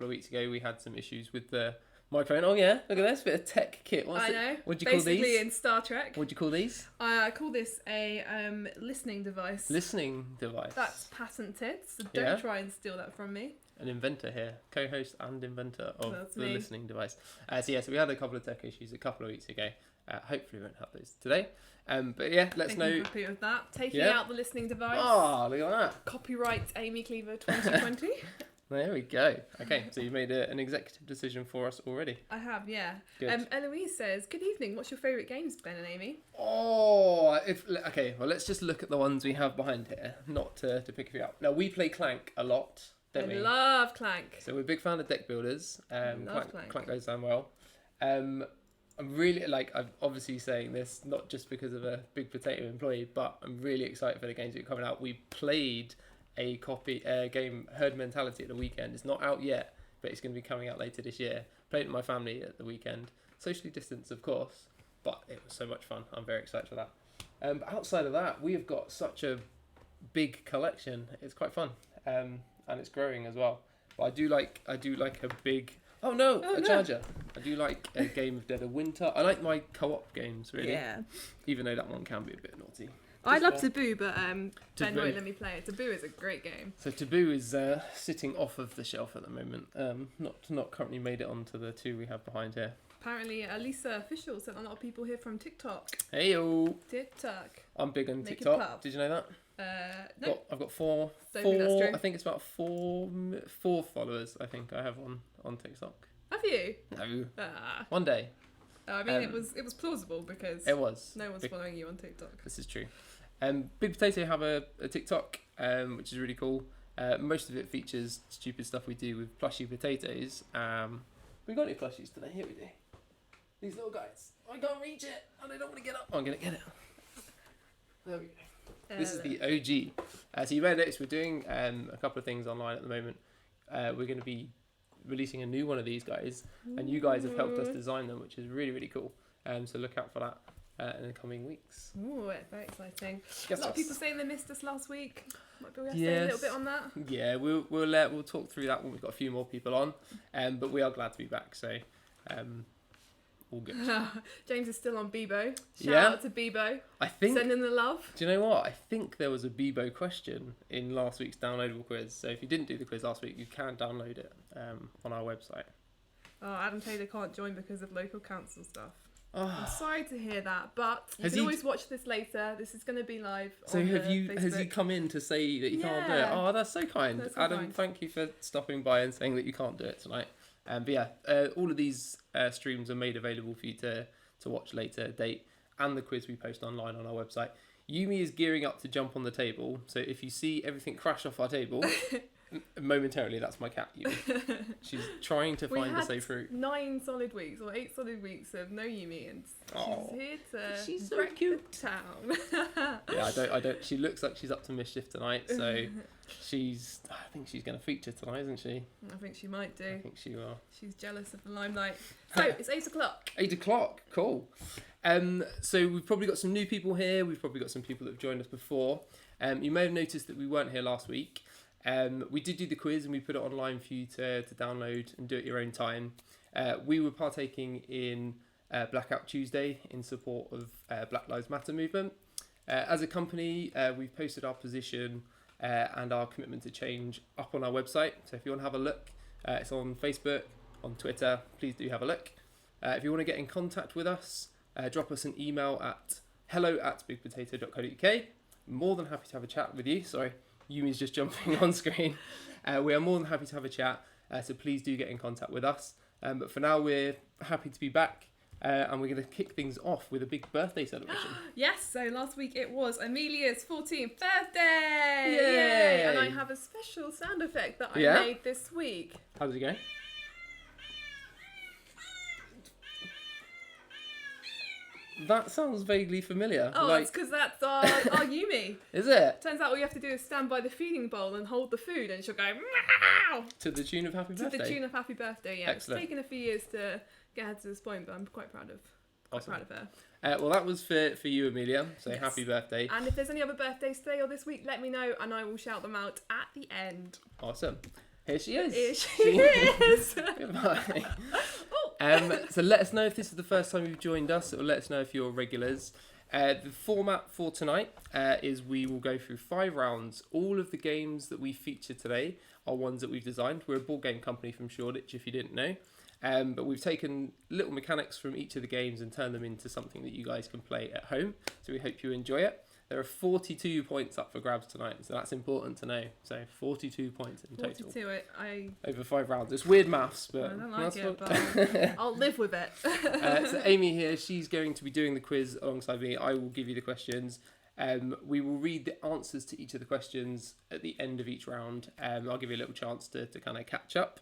couple of weeks ago, we had some issues with the microphone. Oh yeah, look at this bit of tech kit. I know. What do you call these? Basically in Star Trek. What do you call these? I call this a listening device. Listening device. That's patented, so don't try and steal that from me. An inventor here, co-host and inventor of That's the me. listening device. So we had a couple of tech issues a couple of weeks ago. Hopefully we won't have those today. But yeah, let's know. Happy with that. Taking out the listening device. Oh, look at that. Copyright Aimee Cleaver 2020. There we go. Okay, so you've made an executive decision for us already. I have, yeah. Good. Eloise says, good evening, what's your favourite games, Ben and Aimee? Okay, well, let's just look at the ones we have behind here, not to pick a few out. Now, we play Clank a lot, don't we? I love Clank. So we're a big fan of deck builders. Love Clank goes down well. I'm really, I'm obviously saying this, not just because of a Big Potato employee, but I'm really excited for the games that are coming out. We played a game, Herd Mentality, at the weekend. It's not out yet, but it's going to be coming out later this year. Played it with my family at the weekend. Socially distanced, of course, but it was so much fun. I'm very excited for that. But outside of that, we have got such a big collection. It's quite fun, and it's growing as well. But I do like a big... Oh no, charger. I do like a game of Dead of Winter. I like my co-op games, really. Yeah. Even though that one can be a bit naughty. I love Taboo, but Ben won't let me play it. Taboo is a great game. So Taboo is sitting off of the shelf at the moment. Not currently made it onto the two we have behind here. Apparently, Lisa Official sent a lot of people here from TikTok. Heyo. TikTok. I'm big on TikTok. Did you know that? No. I've got four. Don't think that's true. I think it's about four followers. I think I have on TikTok. Have you? No. One day. I mean, it was plausible because it was. No one's following you on TikTok. This is true. Big Potato have a TikTok, which is really cool. Most of it features stupid stuff we do with plushie potatoes. We got any plushies today? Here we do. These little guys. I can't reach it, and I don't want to get up. I'm gonna get it. There we go. This is the OG. So you may notice we're doing a couple of things online at the moment. We're going to be releasing a new one of these guys, and you guys have helped us design them, which is really, really cool. So look out for that in the coming weeks. Ooh, very exciting. A lot of people saying they missed us last week. Might be able to say a little bit on that. Yeah, we'll talk through that when we've got a few more people on. But we are glad to be back. So all good. James is still on Bebo. Shout out to Bebo. I think sending the love. Do you know what? I think there was a Bebo question in last week's downloadable quiz. So if you didn't do the quiz last week, you can download it on our website. Oh, Adam Taylor can't join because of local council stuff. Oh. I'm sorry to hear that, but you can always watch this later. This is going to be live. So has he come in to say that you can't do it? Oh, that's so kind. That's so Adam, thank you for stopping by and saying that you can't do it tonight. But yeah, all of these streams are made available for you to watch later date, and the quiz we post online on our website. Yumi is gearing up to jump on the table, so if you see everything crash off our table, momentarily, that's my cat, Yumi. She's trying to find a safe route. 9 solid weeks or 8 solid weeks of no Yumi, and she's here to she's so cute. The town. Yeah, I don't. She looks like she's up to mischief tonight, so I think she's going to feature tonight, isn't she? I think she might do. I think she will. She's jealous of the limelight. So it's 8 o'clock. 8 o'clock, cool. So we've probably got some new people here. We've probably got some people that have joined us before. You may have noticed that we weren't here last week. We did do the quiz and we put it online for you to download and do it at your own time. We were partaking in Blackout Tuesday in support of Black Lives Matter movement. As a company, we've posted our position and our commitment to change up on our website. So if you want to have a look, it's on Facebook, on Twitter. Please do have a look. If you want to get in contact with us, drop us an email at hello@bigpotato.co.uk. More than happy to have a chat with you. Sorry, Yumi's just jumping on screen. We are more than happy to have a chat, so please do get in contact with us. But for now, we're happy to be back, and we're going to kick things off with a big birthday celebration. Yes, so last week it was Amelia's 14th birthday! Yay! And I have a special sound effect that I made this week. How did it go? That sounds vaguely familiar. Oh, it's because that's our Yumi. Is it? Turns out all you have to do is stand by the feeding bowl and hold the food, and she'll go meow! To the tune of Happy Birthday? To the tune of Happy Birthday, yeah. Excellent. It's taken a few years to get her to this point, but I'm quite proud of her. Well, that was for you, Amelia, so happy birthday. And if there's any other birthdays today or this week, let me know, and I will shout them out at the end. Awesome. Here she is. Here she is. Goodbye. So let us know if this is the first time you've joined us, or let us know if you're regulars. The format for tonight is we will go through 5 rounds. All of the games that we feature today are ones that we've designed. We're a board game company from Shoreditch, if you didn't know. But we've taken little mechanics from each of the games and turned them into something that you guys can play at home. So we hope you enjoy it. There are 42 points up for grabs tonight, so that's important to know. So 42 points in total. 42, over 5 rounds. It's weird maths, but... I don't like it, but I'll live with it. So Aimee here, she's going to be doing the quiz alongside me. I will give you the questions. We will read the answers to each of the questions at the end of each round. I'll give you a little chance to kind of catch up.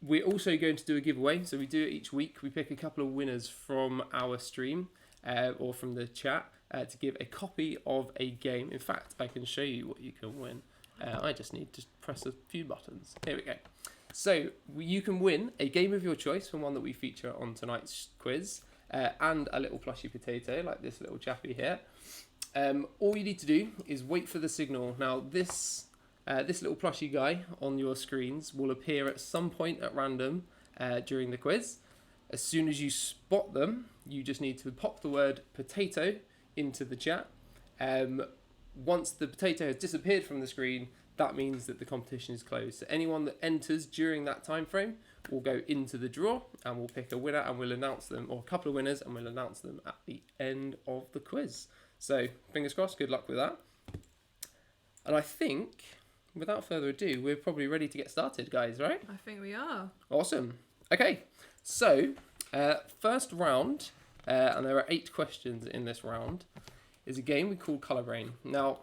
We're also going to do a giveaway. So we do it each week. We pick a couple of winners from our stream or from the chat. To give a copy of a game. In fact, I can show you what you can win. I just need to press a few buttons. Here we go. So you can win a game of your choice from one that we feature on tonight's quiz, and a little plushy potato like this little chappy here. All you need to do is wait for the signal. Now this little plushy guy on your screens will appear at some point at random during the quiz. As soon as you spot them, you just need to pop the word potato into the chat. Once the potato has disappeared from the screen, that means that the competition is closed. So anyone that enters during that time frame will go into the draw, and we'll pick a winner, and we'll announce them, or a couple of winners, and we'll announce them at the end of the quiz. So fingers crossed, good luck with that. And I think, without further ado, we're probably ready to get started, guys, right? I think we are. Awesome. Okay, so first round, and there are 8 questions in this round, is a game we call Colour Brain. Now,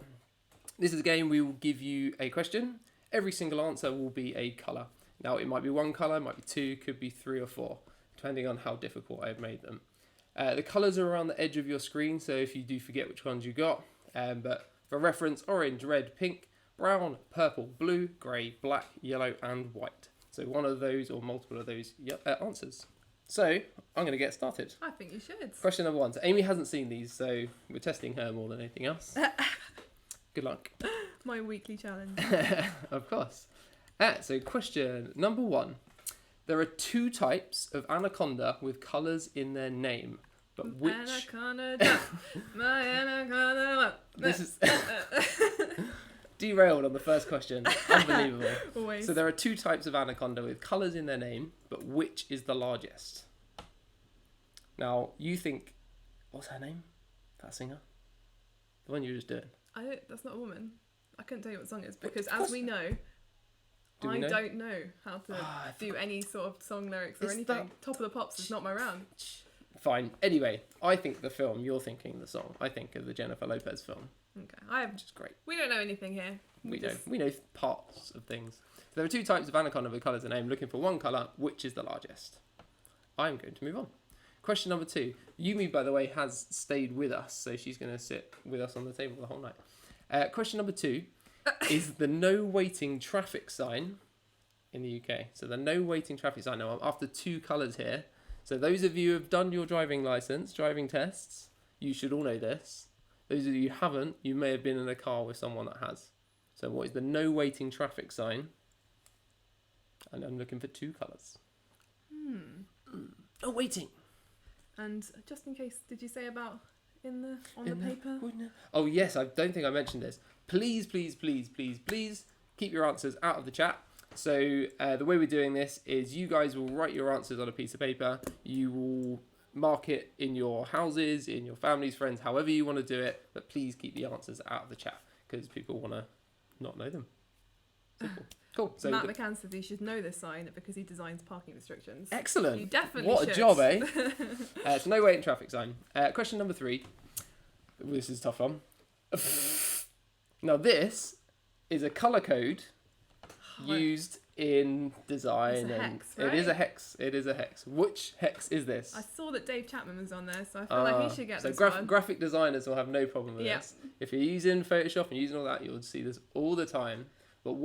this is a game we will give you a question. Every single answer will be a colour. Now, it might be 1 colour, it might be 2, could be 3 or 4, depending on how difficult I've made them. The colours are around the edge of your screen, so if you do forget which ones you got, but for reference, orange, red, pink, brown, purple, blue, grey, black, yellow and white. So one of those or multiple of those answers. So, I'm going to get started. I think you should. Question number 1. So, Aimee hasn't seen these, so we're testing her more than anything else. Good luck. My weekly challenge. Of course. So, question number 1. There are 2 types of anaconda with colours in their name. But which... Anaconda, my anaconda. This is... Derailed on the first question. Unbelievable. Always. So there are 2 types of anaconda with colours in their name, but which is the largest? Now, you think, what's her name? That singer? The one you were just doing. That's not a woman. I couldn't tell you what song it is, because as we know, I don't know how to do any sort of song lyrics or anything. Top of the Pops is not my round. Fine. Anyway, I think the film, you're thinking the song. I think of the Jennifer Lopez film. Okay, which is great. We don't know anything here. We know parts of things. So there are 2 types of anaconda with colours in their name. Looking for 1 colour, which is the largest? I'm going to move on. Question number 2. Yumi, by the way, has stayed with us, so she's going to sit with us on the table the whole night. Question number 2 is the no waiting traffic sign in the UK. So the no waiting traffic sign. Now I'm after 2 colours here. So those of you who have done your driving tests, you should all know this. Those of you who haven't, you may have been in a car with someone that has. So what is the no waiting traffic sign? And I'm looking for 2 colours. No waiting. And just in case, did you say about on the paper? Oh yes, I don't think I mentioned this. Please keep your answers out of the chat. So the way we're doing this is you guys will write your answers on a piece of paper. You will mark it in your houses, in your families, friends, however you want to do it. But please keep the answers out of the chat because people want to not know them. Simple. Cool. So Matt McCann says he should know this sign because he designs parking restrictions. Excellent. You definitely What should. a job, eh? So no waiting traffic sign. Question number 3. This is a tough one. Now this is a colour code used in design. It's a hex, right? It is a hex. Which hex is this? I saw that Dave Chapman was on there, so I feel like he should get this one. Graphic designers will have no problem with this. If you're using Photoshop and using all that, you'll see this all the time. But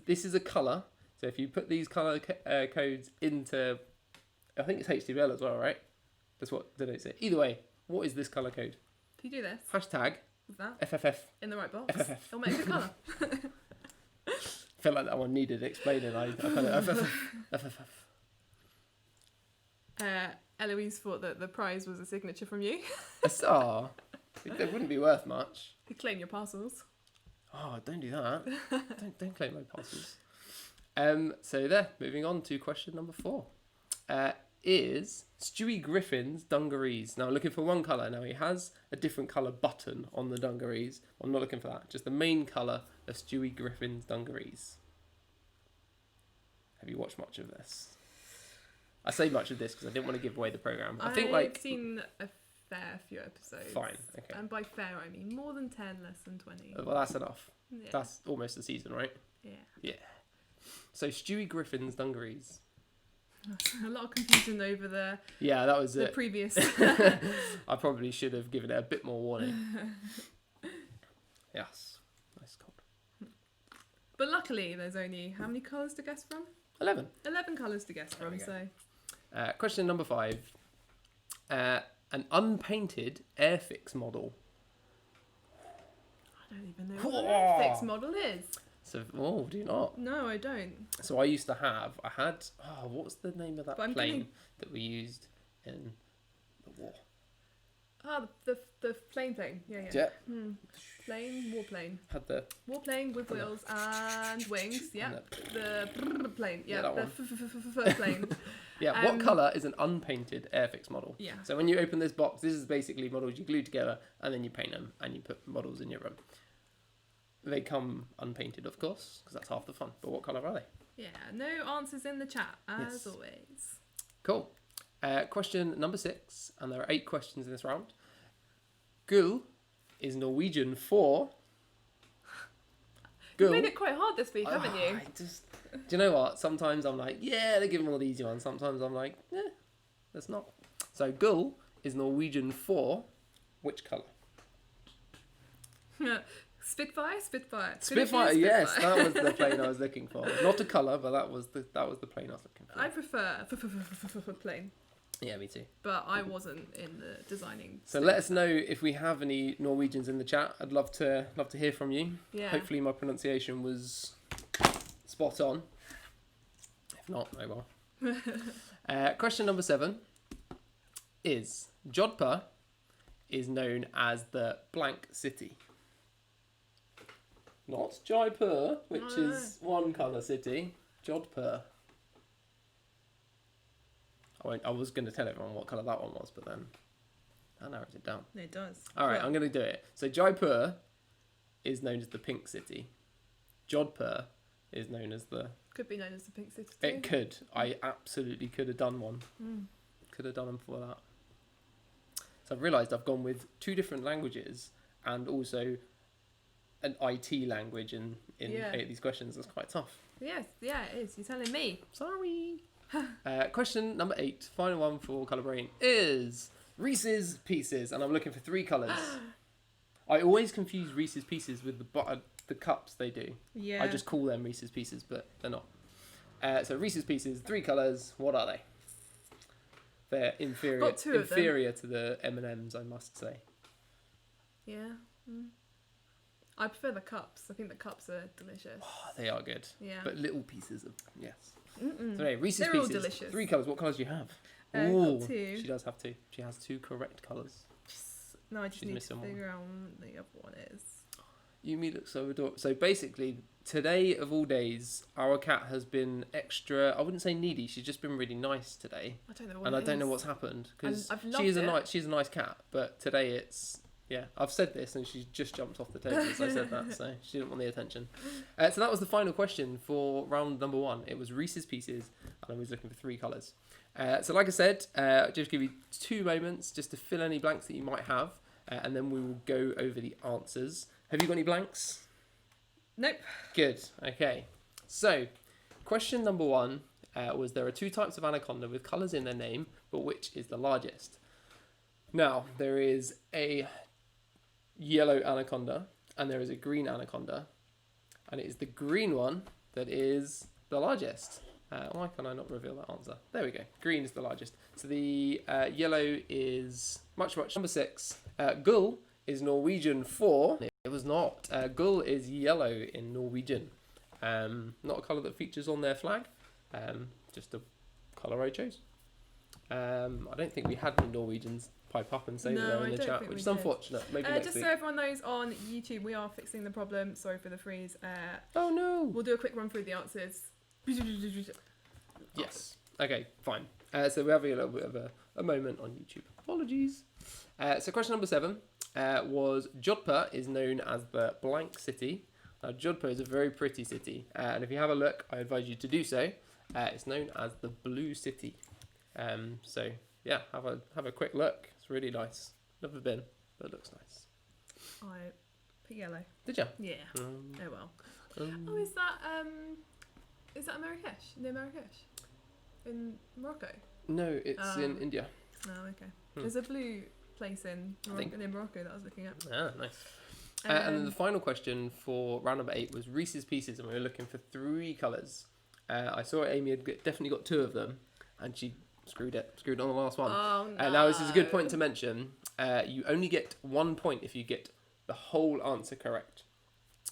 this is a colour. So if you put these colour codes into, I think it's HTML as well, right? That's what did it say? Either way, what is this colour code? If you do this. Hashtag What's that? FFF. In the right box. FFF. It'll make a colour. feel like that one needed explaining. I kind of... Eloise thought that the prize was a signature from you. A star? They wouldn't be worth much. You claim your parcels. Oh, don't do that. don't claim my parcels. So there, moving on to question number 4. Is Stewie Griffin's dungarees. Now I'm looking for one colour. Now he has a different colour button on the dungarees. I'm not looking for that. Just the main colour of Stewie Griffin's dungarees. Have you watched much of this? I say much of this because I didn't want to give away the programme. I've seen a fair few episodes. Fine, okay. And by fair I mean more than 10, less than 20. Well, that's enough. Yeah. That's almost a season, right? Yeah. Yeah. So Stewie Griffin's dungarees. A lot of confusion over that was the it. previous. I probably should have given it a bit more warning. Yes. Nice call. But luckily, there's only how many colours to guess from? 11. 11 colours to guess from, so. Question number 5. An unpainted Airfix model. I don't even know what an Airfix model is. So, do you not? No, I don't. So I had, what's the name of that plane that we used in the war? The plane. Yeah. Jet. Warplane. Had the... Warplane with wheels and wings, yeah. The plane, yeah. that the plane. Yeah, what colour is an unpainted Airfix model? Yeah. So when you open this box, this is basically models you glue together and then you paint them and you put models in your room. They come unpainted, of course, because that's half the fun. But what colour are they? Yeah, no answers in the chat, as always. Cool. Question number 6, and there are 8 questions in this round. Gull is Norwegian for... You made it quite hard this week, haven't you? Do you know what? Sometimes I'm like, yeah, they give them all the easy ones. Sometimes I'm like, that's not. So gull is Norwegian for which colour? Spitfire. Spitfire, yes, that was the plane I was looking for. Not a colour, but that was the plane I was looking for. I prefer plane. Yeah, me too. But I wasn't in the designing. So let us know if we have any Norwegians in the chat. I'd love to hear from you. Yeah. Hopefully my pronunciation was spot on. If not, oh well. Question number 7 is Jodhpur is known as the blank city. Not Jaipur, which is one colour city. Jodhpur. I was going to tell everyone what colour that one was, but then that narrows it down. It does. All right, I'm going to do it. So Jaipur is known as the pink city. Jodhpur is known as the... Could be known as the pink city too. It could. I absolutely could have done one. Could have done them for that. So I've realised I've gone with 2 different languages and also an IT language in 8 of these questions. That's quite tough. Yes, yeah, it is. You're telling me. Sorry. Question number 8, final one for Colour Brain, is Reese's Pieces, and I'm looking for 3 colours. I always confuse Reese's Pieces with the cups they do. Yeah. I just call them Reese's Pieces, but they're not. So Reese's Pieces, 3 colours. What are they? They're inferior to the M&Ms, I must say. Yeah. I prefer the cups. I think the cups are delicious. Oh, they are good. Yeah. But little pieces of yes. Mm-mm. So anyway, Reese's They're Pieces. all delicious. 3 colours. What colours do you have? Got 2. She does have 2. She has 2 correct colours. No, I just need to missing figure out what the other one is. Yumi looks so adorable. So basically, today of all days, our cat has been extra. I wouldn't say needy. She's just been really nice today. I don't know what. And I don't know what's happened because she's a nice cat. But today it's. Yeah, I've said this and she's just jumped off the table as I said that, so she didn't want the attention. So that was the final question for round number 1. It was Reese's Pieces, and I was looking for 3 colours. So like I said, I'll just give you 2 moments just to fill any blanks that you might have, and then we will go over the answers. Have you got any blanks? Nope. Good, okay. So, question number 1 was there are 2 types of anaconda with colours in their name, but which is the largest? Now, there is a yellow anaconda and there is a green anaconda, and it is the green one that is the largest. Why can I not reveal that answer? There we go. Green is the largest. So the yellow is much. Number 6. Gull is Norwegian for... It was not. Gull is yellow in Norwegian. Not a colour that features on their flag. Just a colour I chose. I don't think we had any Norwegians pipe up and say that they're in the chat, which is unfortunate. Maybe next just week. so everyone knows, on YouTube we are fixing the problem. Sorry for the freeze. Oh no! We'll do a quick run through the answers. Yes. Okay, fine. So we're having a little bit of a moment on YouTube. Apologies. So question number 7 was Jodhpur is known as the blank city. Jodhpur is a very pretty city, and if you have a look, I advise you to do so. It's known as the blue city. So yeah, have a quick look. It's really nice. Never been, but it looks nice. I put yellow. Did you? Yeah. Oh well. Is that Marrakesh? Near Marrakesh? In Morocco? No, it's in India. Oh, okay. There's a blue place in Morocco that I was looking at. Ah, nice. And then the final question for round number 8 was Reese's Pieces, and we were looking for 3 colours. I saw Aimee had definitely got 2 of them, and she screwed on the last one. Oh, no. Now this is a good point to mention. You only get 1 point if you get the whole answer correct.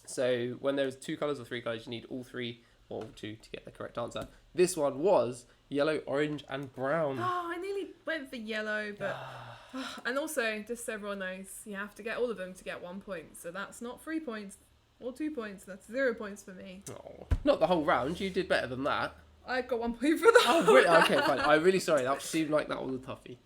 So when there's 2 colours or 3 colours, you need all 3 or 2 to get the correct answer. This one was yellow, orange, and brown. Oh, I nearly went for yellow, but... and also, just so everyone knows, you have to get all of them to get 1 point. So that's not 3 points or 2 points. That's 0 points for me. Oh, not the whole round. You did better than that. I got 1 point for the whole really? round. Okay, fine. I'm really sorry. That seemed like that was a toughie.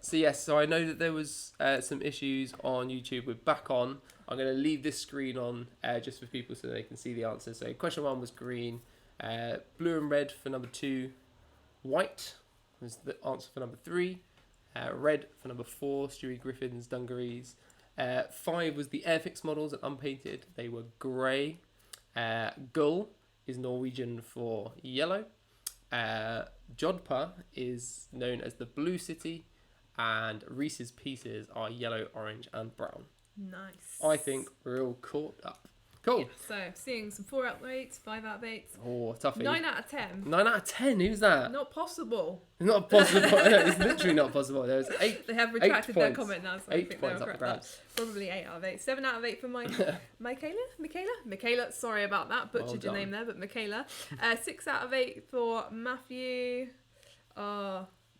So yes, so I know that there was some issues on YouTube. We're back on. I'm going to leave this screen on just for people so they can see the answers. So question 1 was green. Blue and red for number 2. White was the answer for number 3. Red for number 4. Stewie Griffin's dungarees. 5 was the Airfix models and unpainted. They were grey. Gull is Norwegian for yellow. Jodhpur is known as the blue city. And Reese's Pieces are yellow, orange and brown. Nice. I think we're all caught up. Cool. Yeah, so seeing some 4 out of 8, 5 out of 8. Oh, toughie. 9 out of 10. 9 out of 10. Who's that? Not possible. Not possible. No, it's literally not possible. There's 8. They have retracted their points. comment now, so 8 I think points they'll up for correct grabs. that. Probably 8 out of 8. 7 out of 8 for Michaela. Sorry about that. Butchered your name there, but Michaela. 6 out of 8 for Matthew.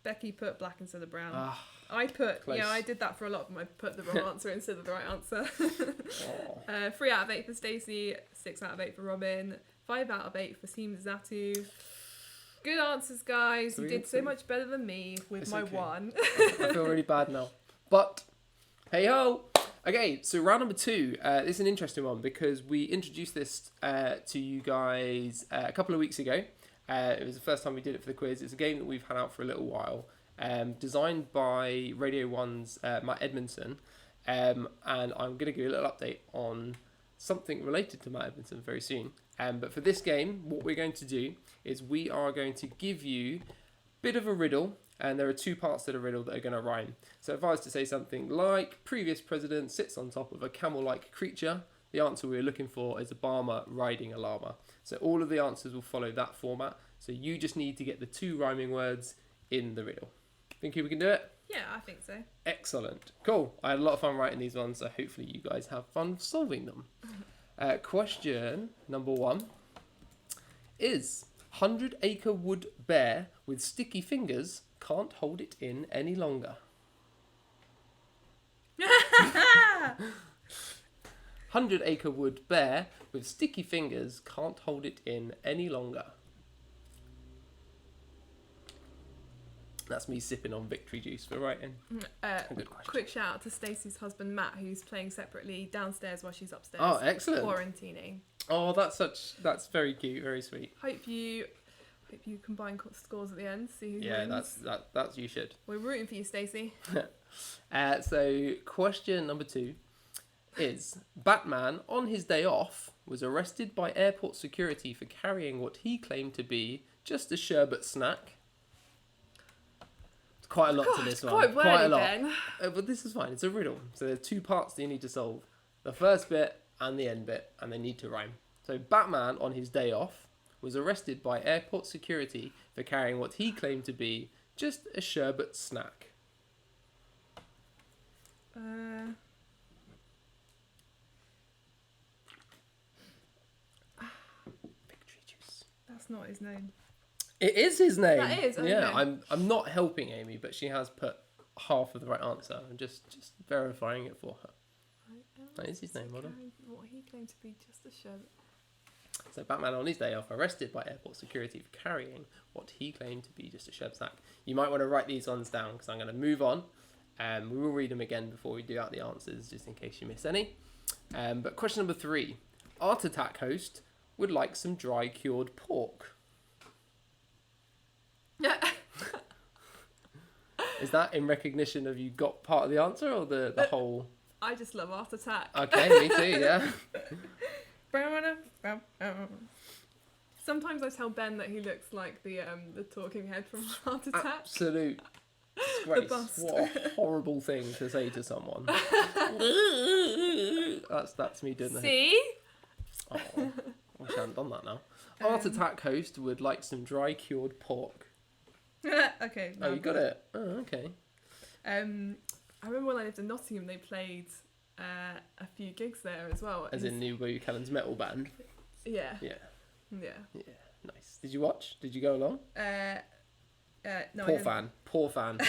Becky put black instead of brown. I put, close. I did that for a lot of them. I put the wrong answer instead of the right answer. 3 out of 8 for Stacey, 6 out of 8 for Robin, 5 out of 8 for Seem Zatu. Good answers, guys. You did so much better than me with It's my okay. 1. I feel really bad now. But, hey ho! Okay, so round number 2. This is an interesting one because we introduced this to you guys a couple of weeks ago. It was the first time we did it for the quiz. It's a game that we've had out for a little while. Designed by Radio 1's Matt Edmondson, and I'm going to give you a little update on something related to Matt Edmondson very soon. But for this game, what we're going to do is we are going to give you a bit of a riddle, and there are 2 parts to the riddle that are going to rhyme. So if I was to say something like, previous president sits on top of a camel-like creature, the answer we're looking for is Obama riding a llama. So all of the answers will follow that format. So you just need to get the 2 rhyming words in the riddle. Think we can do it? Yeah, I think so. Excellent. Cool. I had a lot of fun writing these ones, so hopefully you guys have fun solving them. Question number 1 is 100-acre wood bear with sticky fingers can't hold it in any longer. 100-acre wood bear with sticky fingers can't hold it in any longer. That's me sipping on victory juice for writing. Good question. Quick shout out to Stacey's husband Matt, who's playing separately downstairs while she's upstairs. Oh, excellent. Quarantining. Oh, that's very cute, very sweet. Hope you combine scores at the end. See who Yeah, wins. that's you should. We're rooting for you, Stacey. So question number 2 is Batman on his day off was arrested by airport security for carrying what he claimed to be just a sherbet snack. Quite a lot to this one. Quite a lot. Ben. But this is fine. It's a riddle. So there's 2 parts that you need to solve. The first bit and the end bit, and they need to rhyme. So Batman, on his day off, was arrested by airport security for carrying what he claimed to be just a sherbet snack. That's not his name. It is his name. That is, okay. Yeah, I'm not helping Amy, but she has put half of the right answer. I'm just verifying it for her. That is his name, hold on. What he claimed to be just a show. So Batman on his day off arrested by airport security for carrying what he claimed to be just a shed sack. You might want to write these ones down because I'm going to move on. We will read them again before we do out the answers, just in case you miss any. But question number 3. Art Attack host would like some dry cured pork. Is that in recognition of you got part of the answer or the whole? I just love Art Attack. Okay, me too, yeah. Sometimes I tell Ben that he looks like the talking head from Art Attack. Absolute disgrace. bust. What a horrible thing to say to someone. That's me doing the See? Oh, I wish I hadn't done that now. Art Attack host would like some dry cured pork. Okay. Oh, you got it. Oh, okay. I remember when I lived in Nottingham, they played a few gigs there as well. As in New Boo Callan's metal band. Yeah. Yeah. Yeah. Yeah. Nice. Did you watch? Did you go along? No. Poor fan.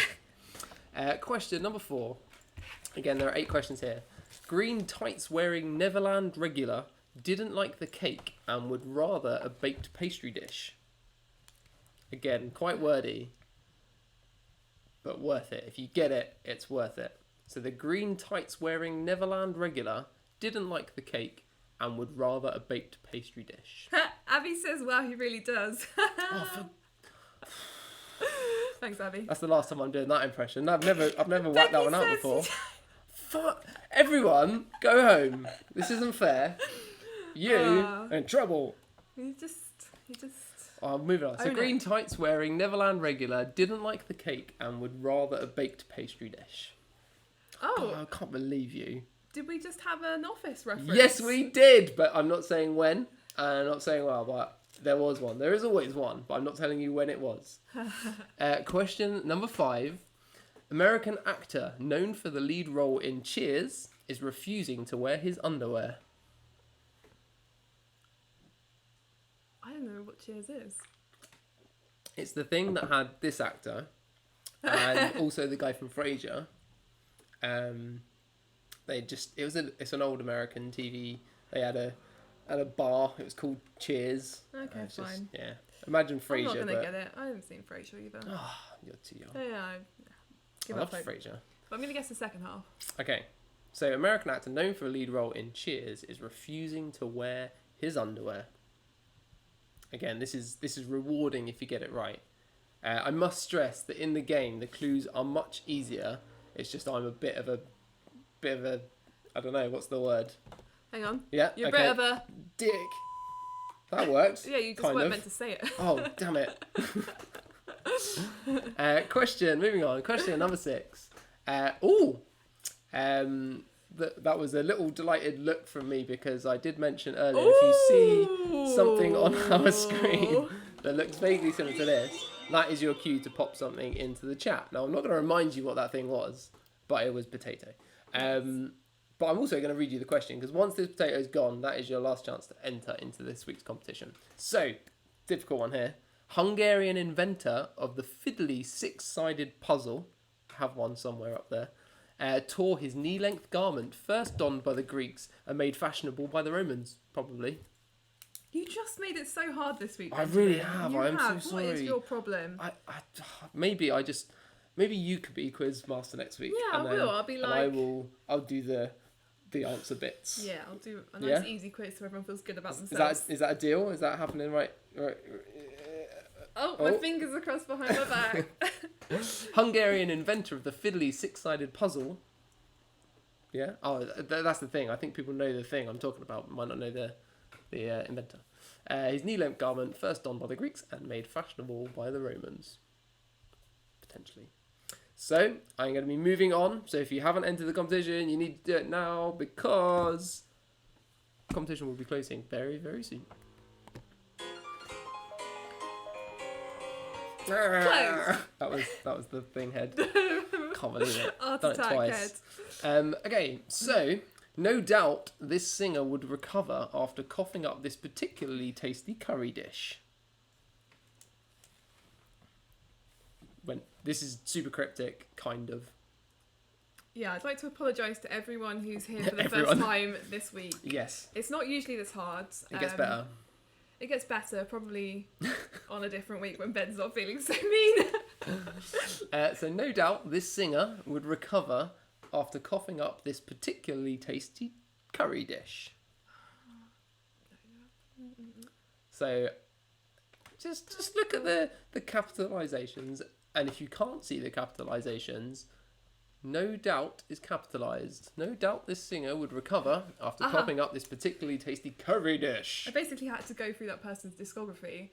Question number 4. Again, there are 8 questions here. Green tights wearing Neverland regular didn't like the cake and would rather a baked pastry dish. Again, quite wordy, but worth it. If you get it, it's worth it. So the green tights wearing Neverland regular didn't like the cake and would rather a baked pastry dish. Abby says, wow, he really does. Thanks, Abby. That's the last time I'm doing that impression. I've never whacked that one out before. Fuck. Everyone, go home. This isn't fair. You are in trouble. He just... Oh, moving on. So green tights wearing Neverland regular didn't like the cake and would rather a baked pastry dish. Oh. God, I can't believe you. Did we just have an Office reference? Yes, we did, but I'm not saying when. And I'm not saying well, but there was one. There is always one, but I'm not telling you when it was. Question number 5. American actor known for the lead role in Cheers is refusing to wear his underwear. I don't know what Cheers is. It's the thing that had this actor and also the guy from Frasier. It's an old American TV. They had a bar. It was called Cheers. Okay, fine. Yeah, imagine Frasier. I'm not gonna get it. I haven't seen Frasier either. Oh, you're too young. Yeah, I love Frasier. But I'm gonna guess the second half. Okay, so American actor known for a lead role in Cheers is refusing to wear his underwear. Again, this is rewarding if you get it right. I must stress that in the game the clues are much easier. It's just I'm a bit of a I don't know what's the word. Hang on. Yeah. You're okay. a bit of a dick. That works. Yeah, you just weren't meant to say it. Oh, damn it. Moving on. Question number 6. That was a little delighted look from me because I did mention earlier, if you see something on our screen that looks vaguely similar to this, that is your cue to pop something into the chat. Now, I'm not going to remind you what that thing was, but it was potato. But I'm also going to read you the question because once this potato is gone, that is your last chance to enter into this week's competition. So, difficult one here. Hungarian inventor of the fiddly 6-sided puzzle, I have one somewhere up there, tore his knee-length garment, first donned by the Greeks and made fashionable by the Romans, probably. You just made it so hard this week. I really have. I am so sorry. What is your problem? Maybe you could be quiz master next week. Yeah, I will. I'll be like. I'll do the answer bits. Yeah, I'll do a nice easy quiz so everyone feels good about themselves. Is that a deal? Is that happening right? Oh, my fingers are crossed behind my back. Hungarian inventor of the fiddly 6-sided puzzle. Yeah. Oh, that's the thing. I think people know the thing I'm talking about. Might not know the inventor. His knee-length garment, first donned by the Greeks and made fashionable by the Romans. Potentially. So, I'm going to be moving on. So, if you haven't entered the competition, you need to do it now because the competition will be closing very, very soon. Close. That was the thing head. Can't believe it. Art Done it Attack twice. head. Okay, so no doubt this singer would recover after coughing up this particularly tasty curry dish. went, this is super cryptic, kind of. Yeah, I'd like to apologise to everyone who's here for the Everyone. first time this week. Yes. It's not usually this hard. It gets better. It gets better, probably on a different week when Ben's not feeling so mean. So no doubt this singer would recover after coughing up this particularly tasty curry dish. So just look at the capitalizations, and if you can't see the capitalizations, no doubt is capitalized. No doubt this singer would recover after coughing up this particularly tasty curry dish. I basically had to go through that person's discography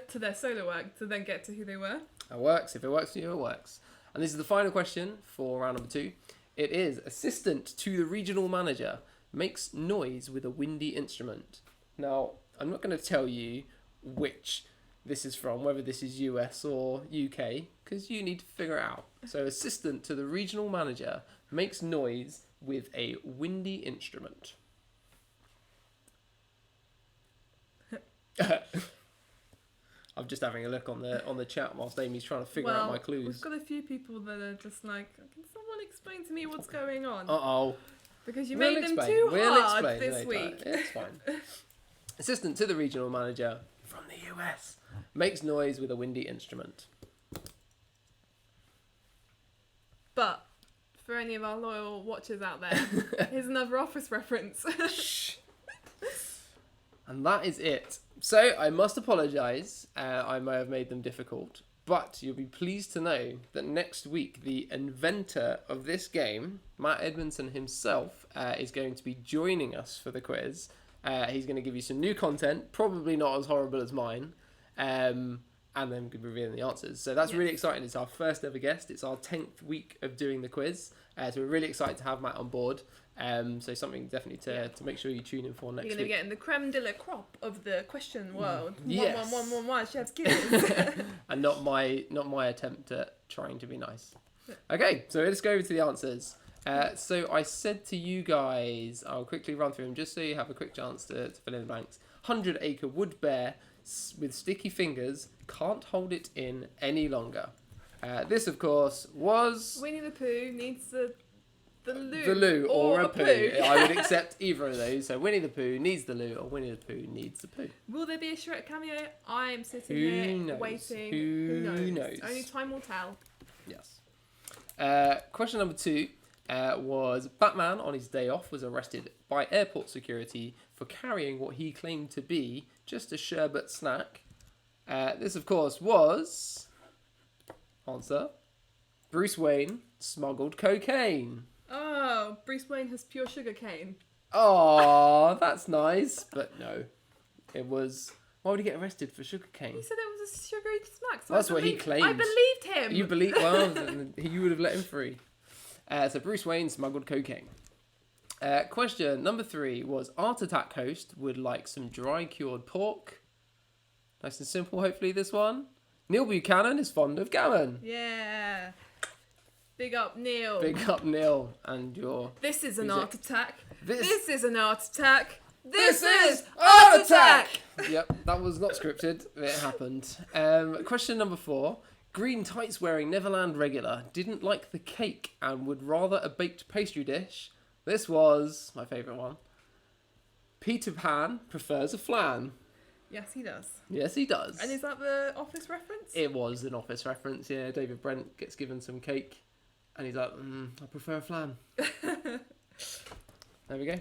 to their solo work to then get to who they were. It works. If it works for you, it works. And this is the final question for round number 2. It is assistant to the regional manager makes noise with a windy instrument. Now, I'm not going to tell you which this is from, whether this is US or UK, because you need to figure it out. So, assistant to the regional manager makes noise with a windy instrument. I'm just having a look on the chat whilst Amy's trying to figure out my clues. We've got a few people that are just like, can someone explain to me what's going on? Uh-oh. Because you made them too hard this later. week. It's fine. Assistant to the regional manager from the US makes noise with a windy instrument. But for any of our loyal watchers out there, here's another Office reference. Shh. And that is it. So I must apologise. I may have made them difficult, but you'll be pleased to know that next week the inventor of this game, Matt Edmondson himself, is going to be joining us for the quiz. He's going to give you some new content, probably not as horrible as mine, and then be revealing the answers. So that's really exciting. It's our first ever guest. It's our 10th week of doing the quiz. So we're really excited to have Matt on board. So something definitely to make sure you tune in for next week. You're going to be getting the creme de la crop of the question world. Yes. One, chef's kiss. And not my attempt at trying to be nice. Okay, so let's go over to the answers. So I said to you guys, I'll quickly run through them just so you have a quick chance to fill in the blanks. 100-acre wood bear with sticky fingers can't hold it in any longer. This, of course, was Winnie the Pooh needs the loo. The loo or a poo. poo. I would accept either of those. So Winnie the Pooh needs the loo or Winnie the Pooh needs the poo. Will there be a Shrek cameo? I'm sitting Who here knows? waiting. Who knows? Only time will tell. Yes. Question number 2 was Batman on his day off was arrested by airport security for carrying what he claimed to be just a sherbet snack. This, of course, was... Answer. Bruce Wayne smuggled cocaine. Oh, Bruce Wayne has pure sugar cane. Oh, that's nice. But no. It was... Why would he get arrested for sugar cane? He said it was a sugary snack. So That's what he claimed. I believed him. You believe... Well, then you would have let him free. So Bruce Wayne smuggled cocaine. Question number 3 was Art Attack host would like some dry cured pork. Nice and simple, hopefully, this one. Neil Buchanan is fond of gammon. Yeah. Big up, Neil. Big up, Neil, and your... This is an music. art attack. This is an art attack. This is Art Attack! Yep, that was not scripted. It happened. Question number 4. Green tights wearing Neverland regular didn't like the cake and would rather a baked pastry dish. This was my favourite one. Peter Pan prefers a flan. Yes, he does. Yes, he does. And is that the Office reference? It was an Office reference, yeah. David Brent gets given some cake and he's like, I prefer a flan. There we go.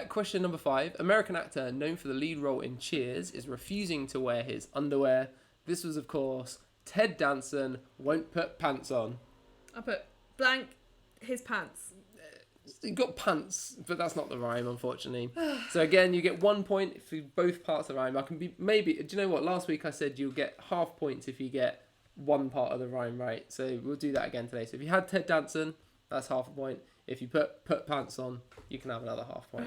Question number 5. American actor known for the lead role in Cheers is refusing to wear his underwear. This was, of course, Ted Danson won't put pants on. I put blank his pants. You got pants, but that's not the rhyme, unfortunately. So again, you get 1 point for both parts of the rhyme. I can be maybe. Do you know what? Last week I said you'll get half points if you get one part of the rhyme right. So we'll do that again today. So if you had Ted Danson, that's half a point. If you put pants on, you can have another half point.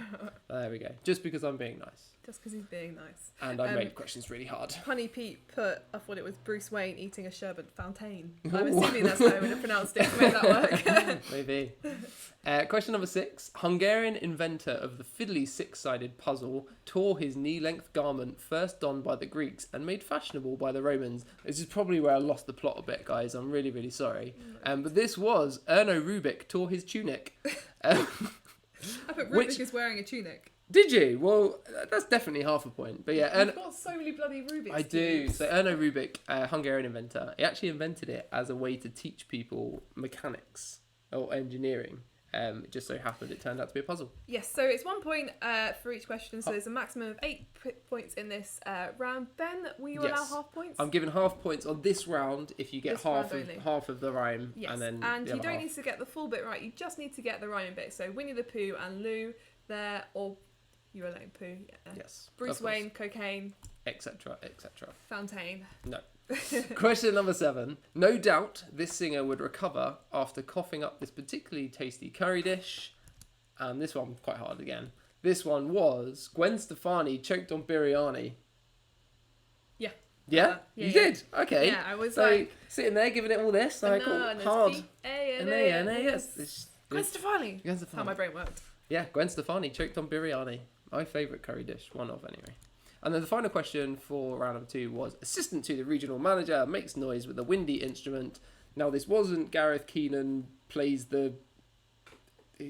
There we go. Just because I'm being nice. Just because he's being nice. And I made questions really hard. Punny Pete put, I thought it was Bruce Wayne eating a sherbet fountain. I'm assuming that's how I would have pronounced it to make that work. Maybe. Question number 6. Hungarian inventor of the fiddly six-sided puzzle tore his knee-length garment first donned by the Greeks and made fashionable by the Romans. This is probably where I lost the plot a bit, guys. I'm really, really sorry. But this was Erno Rubik tore his tunic. I put Rubik is wearing a tunic. Did you? Well, that's definitely half a point. But yeah, You've got so many bloody Rubiks. I do. So Erno Rubik, a Hungarian inventor, he actually invented it as a way to teach people mechanics or engineering. It just so happened it turned out to be a puzzle. Yes, so it's 1 point for each question. So there's a maximum of 8 points in this round. Ben, will you allow half points? I'm giving half points on this round if you get This half of the rhyme. Yes, And then and the you other don't half. need to get the full bit right. You just need to get the rhyming bit. So Winnie the Pooh and Lou there, or you were letting Pooh. Yeah. Yes. Bruce Wayne, cocaine, etc. etc. Fountain. No. Question number 7. No doubt this singer would recover after coughing up this particularly tasty curry dish. And this one quite hard again. This one was Gwen Stefani choked on biryani. Yeah. Yeah? You did? Okay. Yeah, I was so, like... sitting there giving it all this, like hard. Yes. Gwen Stefani. Gwen That's how my Stefani. brain worked. Yeah, Gwen Stefani choked on biryani. My favourite curry dish. One of, anyway. And then the final question for round number 2 was assistant to the regional manager makes noise with a windy instrument. Now, this wasn't Gareth Keenan plays the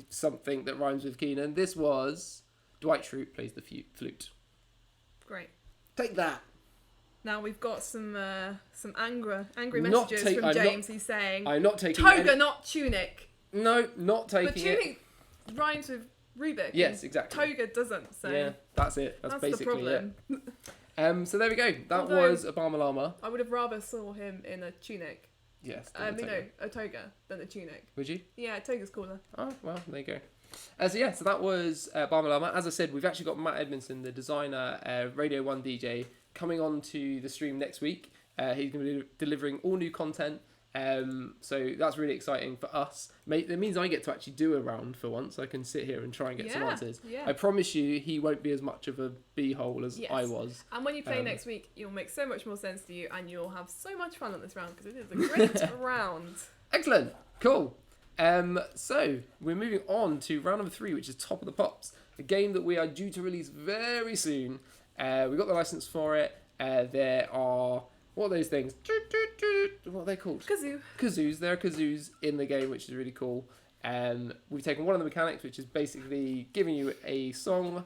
something that rhymes with Keenan. This was Dwight Schrute plays the flute. Great. Take that. Now we've got some angry messages from James. He's saying I'm not taking toga, not tunic. No, not taking But tunic rhymes with Rubik. Yes, exactly. Toga doesn't. So yeah, that's it. That's basically the problem. it. So there we go. That Although, was Obama Llama. I would have rather saw him in a tunic. Yes. A toga than a tunic. Would you? Yeah, a toga's cooler. Oh, well, there you go. So that was Obama Llama. As I said, we've actually got Matt Edmondson, the designer, Radio 1 DJ, coming on to the stream next week. He's going to be delivering all new content. So that's really exciting for us. That means I get to actually do a round for once. I can sit here and try and get some answers. Yeah. I promise you, he won't be as much of a beehole as I was. And when you play next week, it'll make so much more sense to you, and you'll have so much fun on this round because it is a great round. Excellent. Cool. So we're moving on to round number 3, which is Top of the Pops, a game that we are due to release very soon. We got the license for it. There are... What are those things? What are they called? Kazoo. Kazoos. There are kazoos in the game, which is really cool. We've taken one of the mechanics, which is basically giving you a song,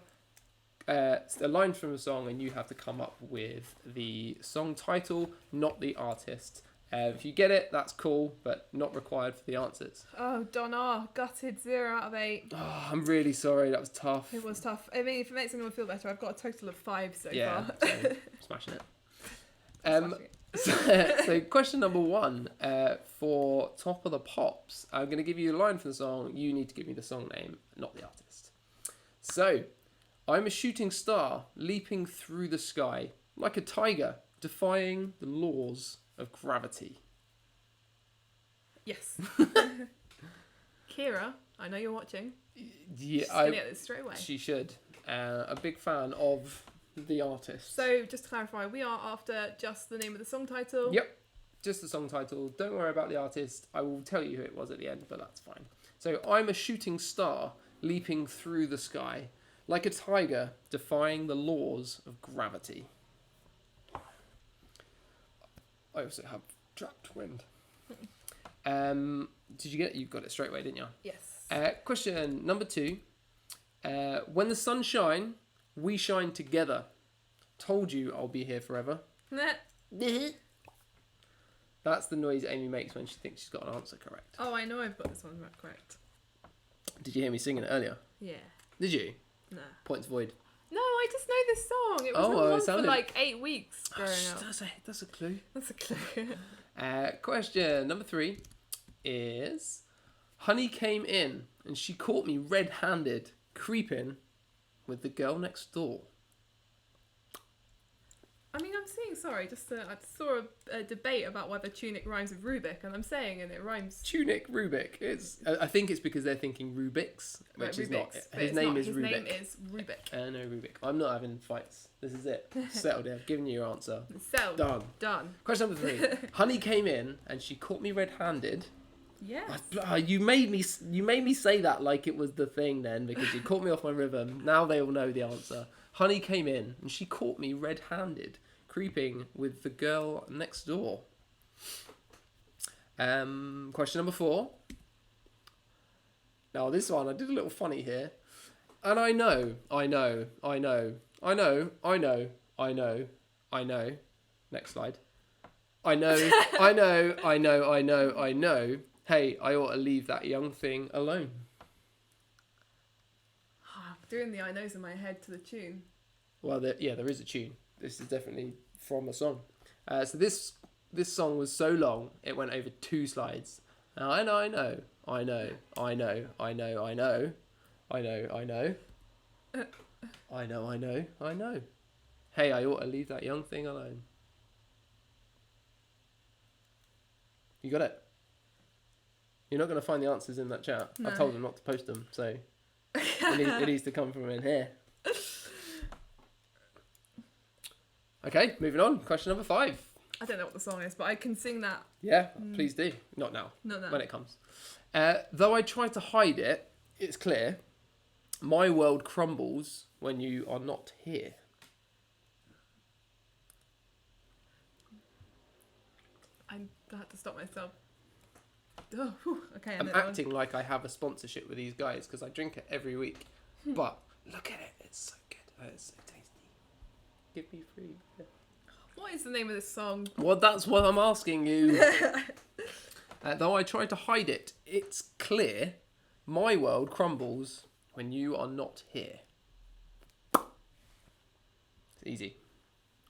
a line from a song, and you have to come up with the song title, not the artist. If you get it, that's cool, but not required for the answers. Oh, Donna, gutted, 0 out of 8. Oh, I'm really sorry. That was tough. It was tough. I mean, if it makes anyone feel better, I've got a total of 5 so Yeah, far. so, smashing it. So question number 1 for Top of the Pops. I'm going to give you a line from the song. You need to give me the song name, not the artist. So, I'm a shooting star leaping through the sky like a tiger defying the laws of gravity. Yes. Kira, I know you're watching. Yeah, She's going to get this straight away. She should. A big fan of the artist. So, just to clarify, we are after just the name of the song title. Yep, just the song title. Don't worry about the artist. I will tell you who it was at the end, but that's fine. So, I'm a shooting star leaping through the sky like a tiger defying the laws of gravity. I also have trapped wind. Did you get it? You got it straight away, didn't you? Yes. Question number 2. When the sun shine, we shine together. Told you I'll be here forever. That's the noise Aimee makes when she thinks she's got an answer correct. Oh, I know I've got this one correct. Did you hear me singing it earlier? Yeah. Did you? Nah. Points void. No, I just know this song. It was number 1 for like 8 weeks growing up. That's a clue. That's a clue. Question number 3 is... Honey came in and she caught me red-handed, creeping with the girl next door. I mean, I'm seeing, sorry, I saw a debate about whether tunic rhymes with Rubik, and I'm saying, and it rhymes. Tunic Rubik. I think it's because they're thinking Rubik's, which is not. His name is Rubik. His name is Rubik. No, Rubik. I'm not having fights. This is it. Settled here. I've given you your answer. So, done. Question number 3. Honey came in and she caught me red-handed. Yes. You made me say that like it was the thing then, because you caught me off my rhythm. Now they all know the answer. Honey came in and she caught me red-handed, creeping with the girl next door. Question number 4. Now this one, I did a little funny here. And I know. Next slide. I know. Hey, I ought to leave that young thing alone. I'm doing the I knows in my head to the tune. Well, there is a tune. This is definitely from a song. So this song was so long, it went over 2 slides. Now, I know. Hey, I ought to leave that young thing alone. You got it? You're not going to find the answers in that chat. No. I told them not to post them, so it needs to come from in here. Okay, moving on. Question number 5. I don't know what the song is, but I can sing that. Yeah, please do. Not now. Not now. When it comes. Though I try to hide it, it's clear. My world crumbles when you are not here. I had to stop myself. Oh, whew. Okay, I'm acting like I have a sponsorship with these guys because I drink it every week. But look at it. It's so good. It's so tasty. Give me free. What is the name of this song? Well, that's what I'm asking you. Though I try to hide it, it's clear. My world crumbles when you are not here. It's easy.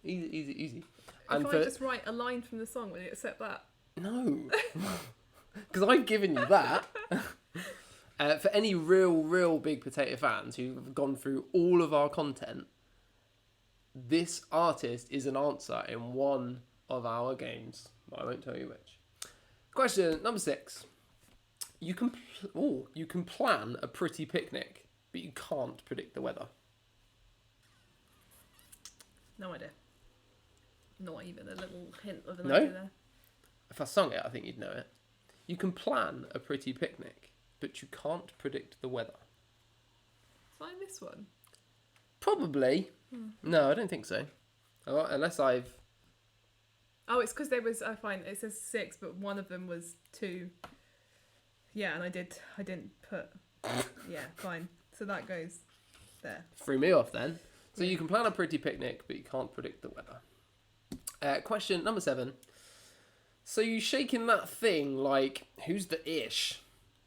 Easy. If I just write a line from the song, will you accept that? No. Because I've given you that. For any real big potato fans who've gone through all of our content, this artist is an answer in one of our games. I won't tell you which. Question number 6. You can plan a pretty picnic, but you can't predict the weather. No idea. Not even a little hint of an No? idea there. If I sung it, I think you'd know it. You can plan a pretty picnic, but you can't predict the weather. Did I miss one? Probably. No, I don't think so. Unless I've... Oh, it's because there was... fine, it says 6, but one of them was 2. Yeah, and I didn't put... Yeah, fine. So that goes there. Threw me off then. So you can plan a pretty picnic, but you can't predict the weather. Question number 7. So you shaking that thing like, who's the ish?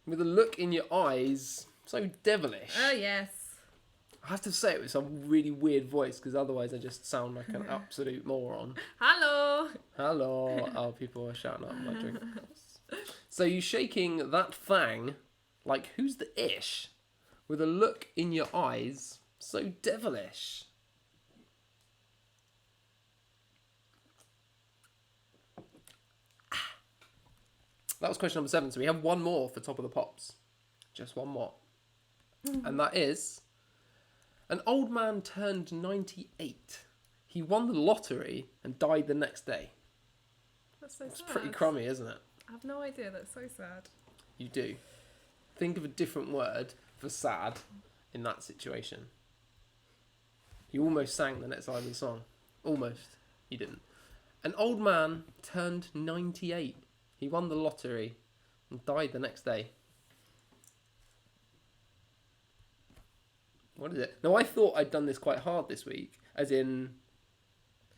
With a look in your eyes, so devilish. Oh, yes. I have to say it with some really weird voice, because otherwise I just sound like an absolute moron. Hello. Oh, people are shouting out my drink. So you shaking that thing like, who's the ish? With a look in your eyes, so devilish. That was question number 7. So we have one more for Top of the Pops. Just one more. And that is... An old man turned 98. He won the lottery and died the next day. That's so sad. It's pretty crummy, isn't it? I have no idea. That's so sad. You do. Think of a different word for sad in that situation. You almost sang the next line of the song. Almost. You didn't. An old man turned 98. He won the lottery and died the next day. What is it? Now, I thought I'd done this quite hard this week, as in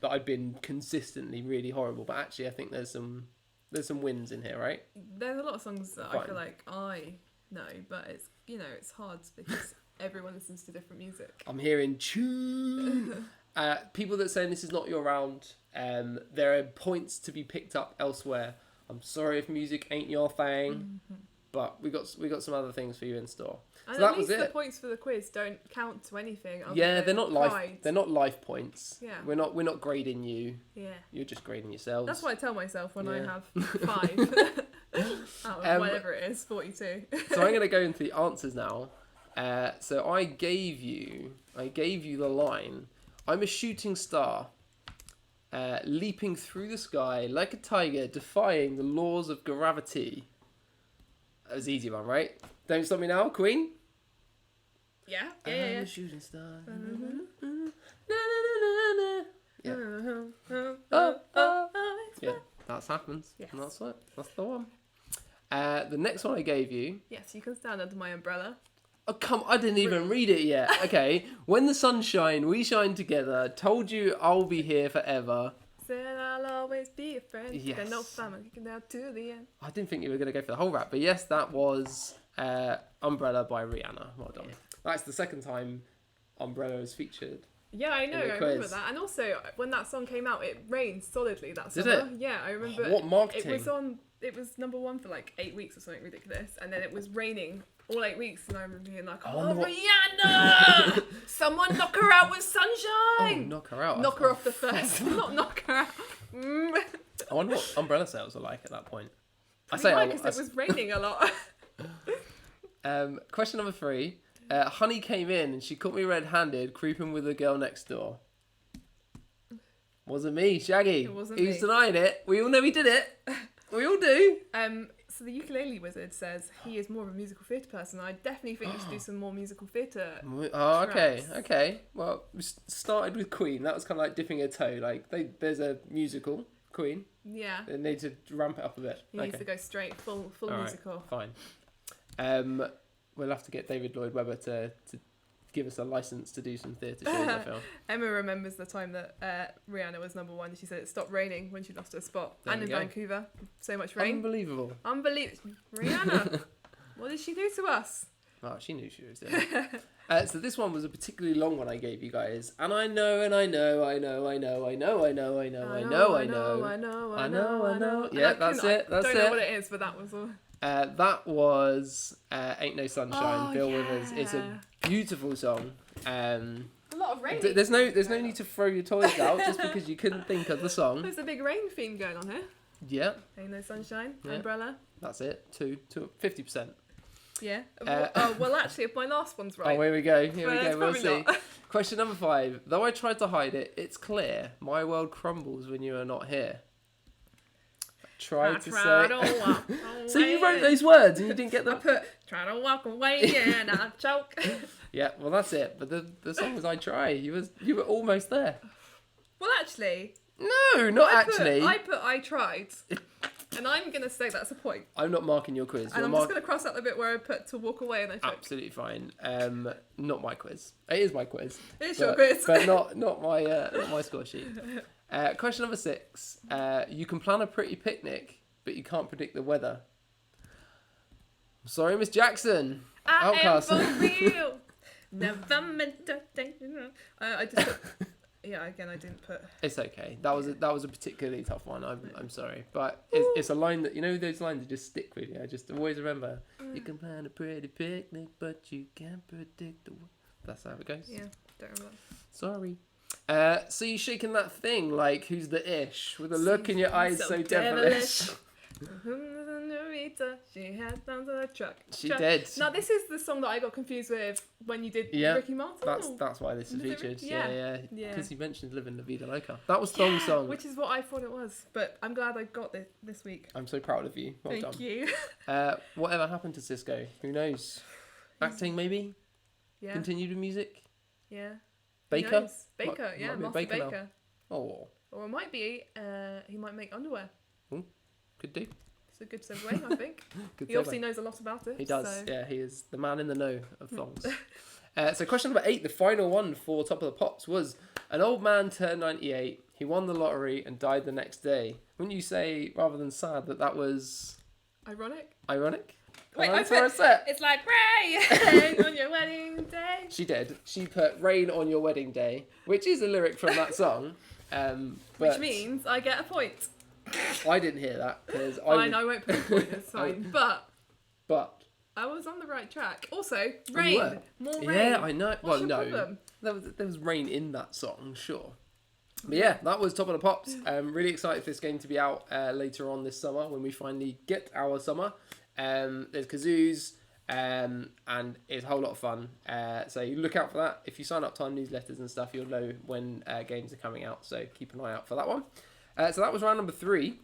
that I'd been consistently really horrible, but actually I think there's some wins in here, right? There's a lot of songs that Fine. I feel like I know, but it's, it's hard because everyone listens to different music. I'm hearing tune. People that saying this is not your round, there are points to be picked up elsewhere. I'm sorry if music ain't your thing. but we got some other things for you in store. And So that at least was the it. points for the quiz don't count to anything. Other Yeah, than they're not life. pride. They're not life points. Yeah. We're not grading you. Yeah. You're just grading yourselves. That's what I tell myself when I Yeah. have 5 out of whatever it is, 42. So I'm going to go into the answers now. So I gave you the line. I'm a shooting star, leaping through the sky like a tiger, defying the laws of gravity. That was an easy one, right? Don't stop me now, Queen. Yeah. I'm Yeah. a shooting star. Yeah. Yeah, that happens. Yes. And that's it. That's the one. The next one I gave you. Yes, you can stand under my umbrella. Oh, come! I didn't even read it yet. Okay. When the sun shine, we shine together. Told you I'll be here forever. Said I'll always be a friend. Yes. Then no fun, I'm kicking down to the end. I didn't think you were going to go for the whole rap, but yes, that was Umbrella by Rihanna. Well done. Yeah. That's the second time Umbrella is featured. Yeah, I know. In the I remember quiz. that. And also, when that song came out, it rained solidly that Did summer. it? Yeah, I remember. What marketing? It was number 1 for like 8 weeks or something ridiculous, and then it was raining all 8 weeks, and I remember being like, I "Oh, wonder what- Rihanna! Someone knock her out with Oh, sunshine! knock her out. Knock her off the first, not knock her out." I wonder what Umbrella sales were like at that point. Because it was raining a lot. Question number 3. Honey came in and she caught me red-handed, creeping with the girl next door. Wasn't me, Shaggy. It wasn't Who's me. denying it? We all know he did it. We all do. So the ukulele wizard says he is more of a musical theatre person. I definitely think you should do some more musical theatre. Oh, okay, Tracks. okay. Well, we started with Queen. That was kind of like dipping a toe. Like there's a musical, Queen. Yeah. They need to ramp it up a bit. He needs to go straight, full All right, musical. fine. We'll have to get David Lloyd Webber to give us a license to do some theatre shows, I feel. Emma remembers the time that Rihanna was number 1. She said it stopped raining when she lost her spot. There And we in go. Vancouver, so much rain. Unbelievable. Unbelievable. Rihanna, what did she do to us? Oh, she knew she was doing it. So this one was a particularly long one I gave you guys. And I know. Yeah, that's it. That's I don't know what it. it is, but that was all. That was Ain't No Sunshine, Oh, Bill Withers. It's a yeah. beautiful song. A lot of rain. There's no need to throw your toys out just because you couldn't think of the song. There's a big rain theme going on here. Yeah, Ain't no sunshine. Yeah. Umbrella. that's it. 50%. Yeah. Uh, well, actually, if my last one's right. Oh, here we go. Here Well, we it's go. We'll probably see. not. Question number 5. Though I tried to hide it, it's clear. My world crumbles when you are not here. Tried to say. So you wrote those words and you didn't get I them. put try to walk away and I choke. Yeah, well that's it. But the song was I Try. You were almost there. Well, actually, No, not actually. I tried, and I'm gonna say that's a point. I'm not marking your quiz. And I'm just gonna cross out the bit where I put to walk away and I choked. Absolutely fine. Not my quiz. It is my quiz. It's your quiz. But not my score sheet. Question number 6. You can plan a pretty picnic, but you can't predict the weather. I'm sorry, Miss Jackson. I Outcast. am for real. Never meant to take you. I just put, yeah. Again, I didn't put. It's okay. That was a particularly tough one. I'm sorry, but it's a line that those lines that just stick with you. I just always remember. You can plan a pretty picnic, but you can't predict the. That's how it goes. Yeah, don't remember. Sorry. So you shaking that thing like who's the ish with a look in your eyes so devilish. She had down to the truck. She did. Now this is the song that I got confused with when you did Yeah, Ricky Martin. That's why this is Was it featured. Ricky? Yeah. Yeah. Because he mentioned living La Vida Loca. That was Thong's song. Which is what I thought it was, but I'm glad I got this week. I'm so proud of you. Well Thank done. you. Whatever happened to Cisco? Who knows? Acting maybe? Yeah. Continued with music? Yeah. Who Baker? knows? Baker, Might yeah, be a Master baker Baker. now. Oh, Or it might be, he might make underwear. could do. It's a good segue, I think. Good He segue. obviously knows a lot about it. He does. So. Yeah, he is the man in the know of thongs. So question number 8, the final one for Top of the Pops was, an old man turned 98. He won the lottery and died the next day. Wouldn't you say, rather than sad, that was Ironic? ironic? Wait, Well, I that's where it's at. It's like rain on your wedding day. She did. She put rain on your wedding day, which is a lyric from that song. Which But means I get a point. I didn't hear that because Fine, I won't put a point, it's fine. But but I was on the right track. Also, you rain. were. More rain. Yeah, I know. What's well, your no, problem? there was rain in that song, sure. But yeah, that was Top of the Pops. Really excited for this game to be out later on this summer when we finally get our summer. There's kazoos, and it's a whole lot of fun. So you look out for that. If you sign up to our newsletters and stuff, you'll know when games are coming out. So keep an eye out for that one. So that was round number 3.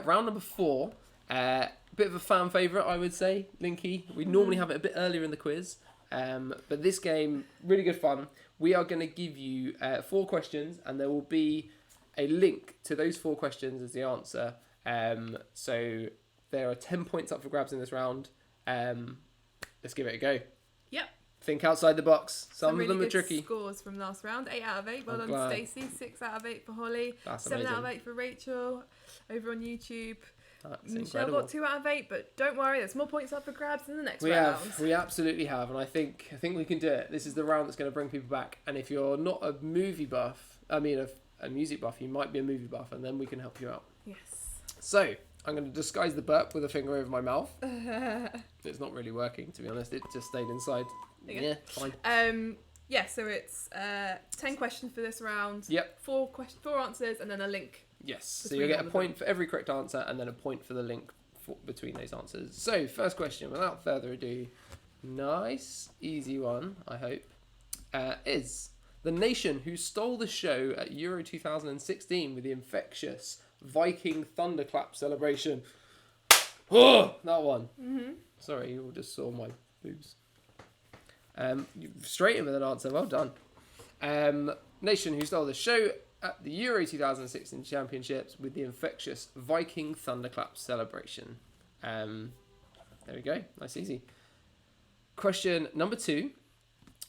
Round number 4, bit of a fan favourite, I would say, Linky. We normally have it a bit earlier in the quiz. But this game, really good fun. We are going to give you 4 questions, and there will be a link to those 4 questions as the answer. So there are 10 points up for grabs in this round. Let's give it a go. Yep. Think outside the box. Some really of them are good tricky. Scores from last round. 8 out of 8. Well I'm done, glad. Stacey. 6 out of 8 for Holly. That's 7 out of amazing. 8 for Rachel. Over on YouTube. That's Michelle incredible. got 2 out of 8, but don't worry, there's more points up for grabs in the next We round. have, we absolutely have, and I think we can do it. This is the round that's going to bring people back. And if you're not a movie buff, a music buff, you might be a movie buff, and then we can help you out. Yes. So I'm going to disguise the burp with a finger over my mouth. It's not really working, to be honest. It just stayed inside. There you go. Yeah, fine. Yeah, so it's 10 questions for this round. Yep. 4 answers, and then a link. Yes. So Between you'll get all a of point for every correct answer, and then a point for the link between those answers. So first question, without further ado, nice, easy one, I hope, is the nation who stole the show at Euro 2016 with the infectious Viking thunderclap celebration. Oh, that one. Mm-hmm. Sorry, you all just saw my boobs. Straight in with an answer. Well done. Nation who stole the show at the Euro 2016 Championships with the infectious Viking thunderclap celebration. There we go. Nice, easy. Question number 2.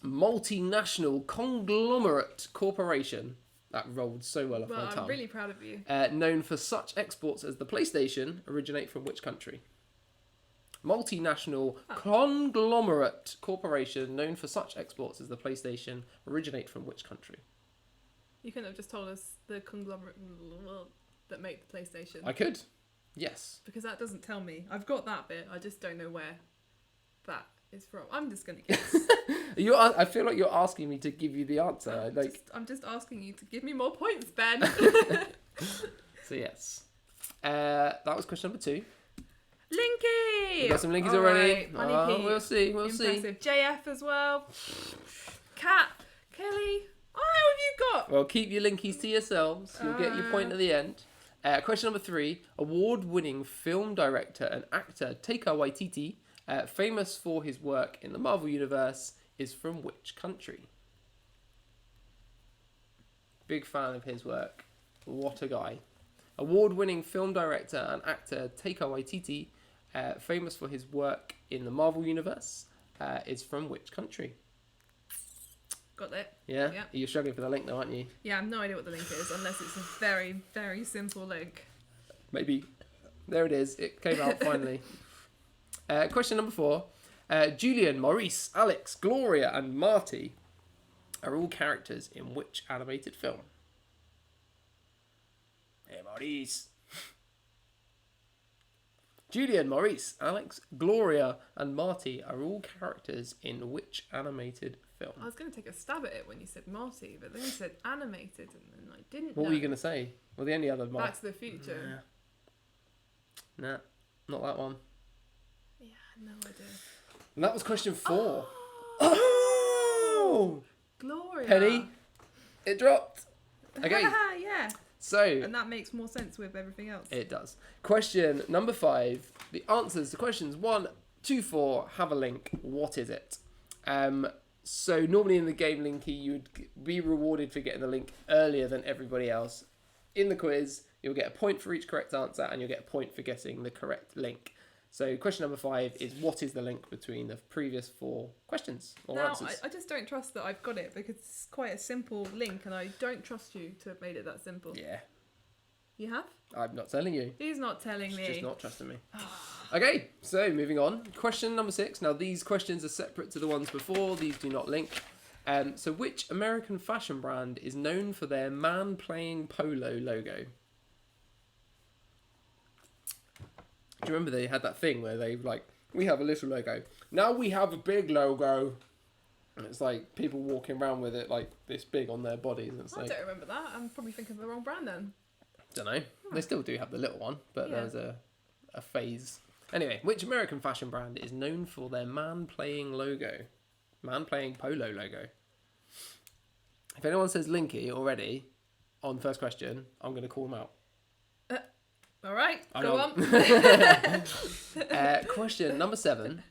Multinational conglomerate corporation. That rolled so well off my tongue. I'm really proud of you. Known for such exports as the PlayStation originate from which country? Multinational conglomerate corporation known for such exports as the PlayStation originate from which country? You couldn't have just told us the conglomerate that make the PlayStation. I could. Yes. Because that doesn't tell me. I've got that bit. I just don't know where that is from. I'm just going to guess. I feel like you're asking me to give you the answer. I'm just asking you to give me more points, Ben. So yes. That was question number 2. Linky! We got some Linkies All already. right, Money Pete. We'll see. We'll see. Impressive. JF as well. Kat. Kelly. Oh, what have you got? Well, keep your Linkies to yourselves. You'll get your point at the end. Question number 3. Award-winning film director and actor Taika Waititi, famous for his work in the Marvel Universe, is from which country? Big fan of his work. What a guy. Award-winning film director and actor Taika Waititi, famous for his work in the Marvel Universe, is from which country? Got it. Yeah? Yeah. You're struggling for the link though, aren't you? Yeah, I have no idea what the link is, unless it's a very, very simple link. Maybe. There it is. It came out finally. Question number 4. Julian, Maurice, Alex, Gloria and Marty are all characters in which animated film? Hey, Maurice. Julian, Maurice, Alex, Gloria and Marty are all characters in which animated film? I was going to take a stab at it when you said Marty, but then you said animated, and then I didn't What know. were you going to say? Well, the only other Back to the Future. Nah, not that one. Yeah, no idea. And that was question 4. Oh! Gloria. Penny, it dropped. Okay. Yeah. So, And that makes more sense with everything else. it does. Question number 5. The answers to questions 1, 2, 4 have a link. What is it? So normally in the game, Linky, you would be rewarded for getting the link earlier than everybody else. In the quiz, you'll get a point for each correct answer, and you'll get a point for guessing the correct link. So question number 5 is, what is the link between the previous 4 questions or now, answers? I just don't trust that I've got it, because it's quite a simple link, and I don't trust you to have made it that simple. Yeah, You have? I'm not telling you. He's not telling She's me. just not trusting me. Okay, so moving on. Question number 6. Now, these questions are separate to the ones before. These do not link. So which American fashion brand is known for their man-playing polo logo? Do you remember they had that thing where they we have a little logo. Now we have a big logo. And it's like people walking around with it like this big on their bodies. And it's I like, don't remember that. I'm probably thinking of the wrong brand then. don't know. They still do have the little one, but Yeah. there's a phase. Anyway, which American fashion brand is known for their man-playing logo? Man-playing polo logo. If anyone says Linky already on the first question, I'm going to call them out. All right, I go know. on. Question number 7.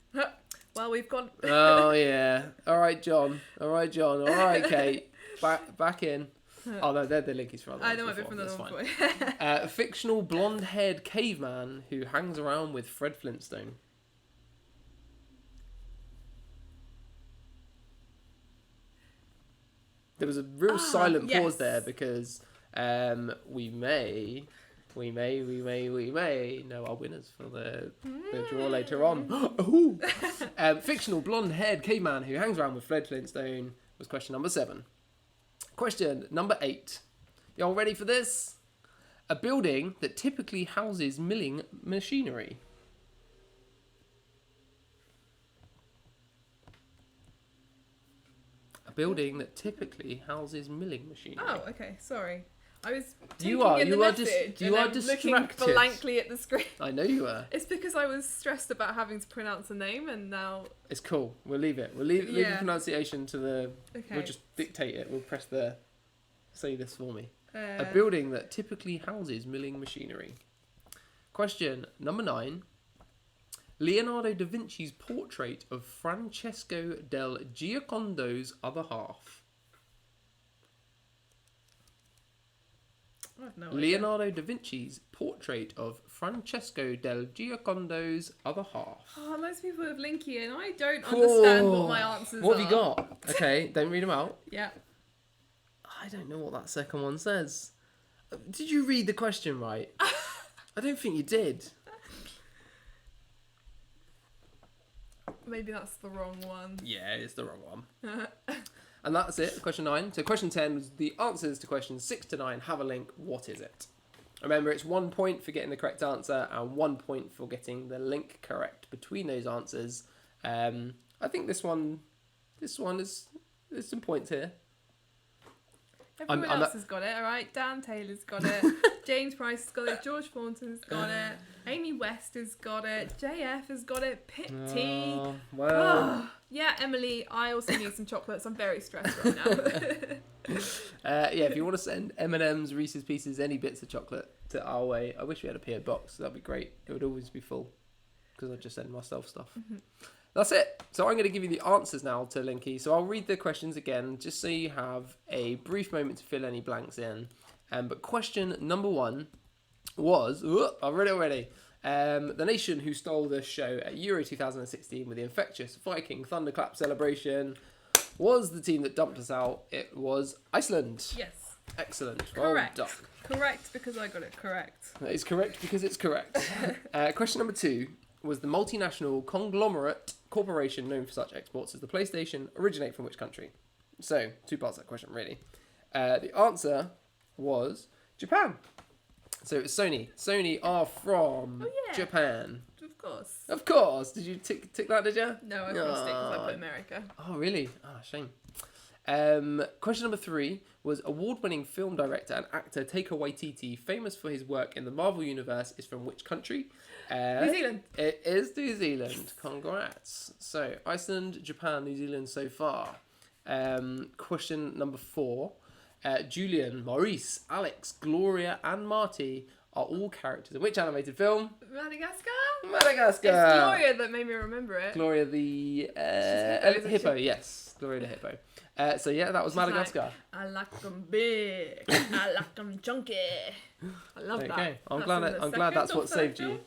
Well, we've gone. Oh, yeah. All right, John. All right, John. All right, Kate. Back in. Oh, no, they're the Linkies for other I ones know I've been before, from the that's wrong fine. point. A fictional blonde-haired caveman who hangs around with Fred Flintstone. There was a real silent pause yes. there because we may know our winners for the draw later on. Ooh. Fictional blonde-haired caveman who hangs around with Fred Flintstone was question number 7. Question number 8. Y'all ready for this? A building that typically houses milling machinery. A building that typically houses milling machinery. Oh, okay. Sorry. I was taking You are- in the you are message you and are then looking distracted. blankly at the screen. I know you were. It's because I was stressed about having to pronounce a name, and now. It's cool. We'll leave it. We'll leave the Yeah. pronunciation to the... Okay. We'll just dictate it. We'll press the... Say this for me. Uh, A building that typically houses milling machinery. Question number 9. Leonardo da Vinci's portrait of Francesco del Giocondo's other half. I have no idea. Leonardo da Vinci's portrait of Francesco del Giocondo's other half. Oh, loads of people have Linky, and I don't understand what my answers What are. have you got? Okay, don't read them out. Yeah. I don't know what that second one says. Did you read the question right? I don't think you did. Maybe that's the wrong one. Yeah, it's the wrong one. And that's it, question 9. So question 10 was the answers to questions 6 to 9 have a link. What is it? Remember, it's 1 point for getting the correct answer and 1 point for getting the link correct between those answers. I think this one is... There's some points here. Everyone I'm else has got it, alright? Dan Taylor's got it. James Price has got it. George Thornton's got it. Amy West has got it. JF has got it. Pit T. Oh, well... Yeah, Emily, I also need some chocolates. I'm very stressed right now. Yeah, if you want to send M&M's, Reese's Pieces, any bits of chocolate to our way, I wish we had a PO box. That'd be great. It would always be full because I just send myself stuff. Mm-hmm. That's it. So I'm going to give you the answers now to Linky. So I'll read the questions again just so you have a brief moment to fill any blanks in. But question number 1 was... I've read it already. The nation who stole the show at Euro 2016 with the infectious Viking thunderclap celebration was the team that dumped us out. It was Iceland. Yes. Excellent. Correct. Well done. Correct because I got it correct. That is correct because it's correct. Question number 2 was the multinational conglomerate corporation known for such exports as the PlayStation originate from which country? So, 2 parts of that question, really. The answer was Japan. So it's Sony. Sony are from Japan. Of course. Of course. Did you tick that, did you? No, I crossed it because I put America. Oh, really? Ah, shame. Question number 3 was award-winning film director and actor Taika Waititi, famous for his work in the Marvel Universe, is from which country? New Zealand. It is New Zealand. Congrats. So, Iceland, Japan, New Zealand so far. Question number 4. Julian, Maurice, Alex, Gloria and Marty are all characters in which animated film? Madagascar? Madagascar. It's Gloria that made me remember it. Gloria the Hippo, hippo, yes. Gloria the hippo. So yeah, that was She's Madagascar. Like, I like them big. I like them chunky. I love There you that. go. I'm That's glad. in the I'm glad that's second or what third saved film.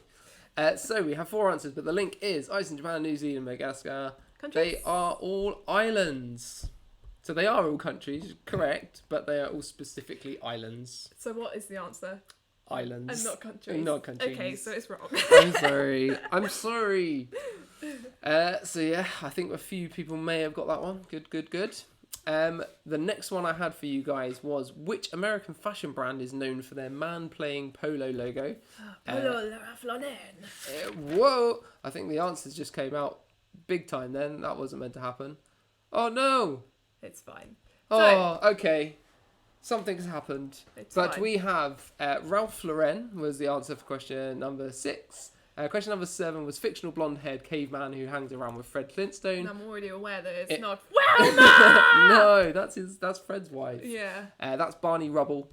you. So we have 4 answers, but the link is Iceland, Japan, New Zealand, Madagascar. Countries? They are all islands. So they are all countries, correct, but they are all specifically islands. So what is the answer? Islands. And not countries. Not countries. Okay, so it's wrong. I'm sorry. I'm sorry. So yeah, I think a few people may have got that one. Good. The next one I had for you guys was, which American fashion brand is known for their man-playing polo logo? Polo Flanen. Whoa! I think the answers just came out big time then. That wasn't meant to happen. Oh, no! It's fine. Oh, okay. Something's happened. It's But fine. we have Ralph Lauren was the answer for question number 6. Question number 7 was fictional blonde-haired caveman who hangs around with Fred Flintstone. I'm already aware that it's not Wilma! No, that's Fred's wife. Yeah. That's Barney Rubble.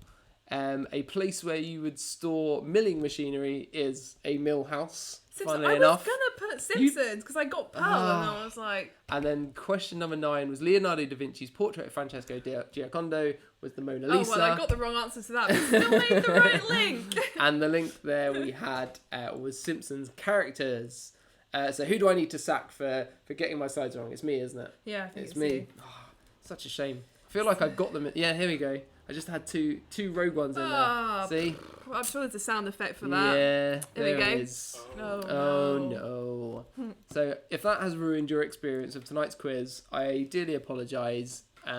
A place where you would store milling machinery is a mill house. Funnily enough. I was gonna put Simpsons because I got Pearl and I was like. And then question number 9 was Leonardo da Vinci's portrait of Francesco Giocondo was the Mona Lisa. Oh well, I got the wrong answer to that, but still made the right link. And the link there we had was Simpsons characters. So who do I need to sack for getting my sides wrong? It's me, isn't it? Yeah, I think It's me. Oh, such a shame. I feel like I've got them. Yeah, here we go. I just had two rogue ones in there. See? I'm sure there's a sound effect for that. Yeah, There we go. it is. Oh, no. So if that has ruined your experience of tonight's quiz, I dearly apologise. It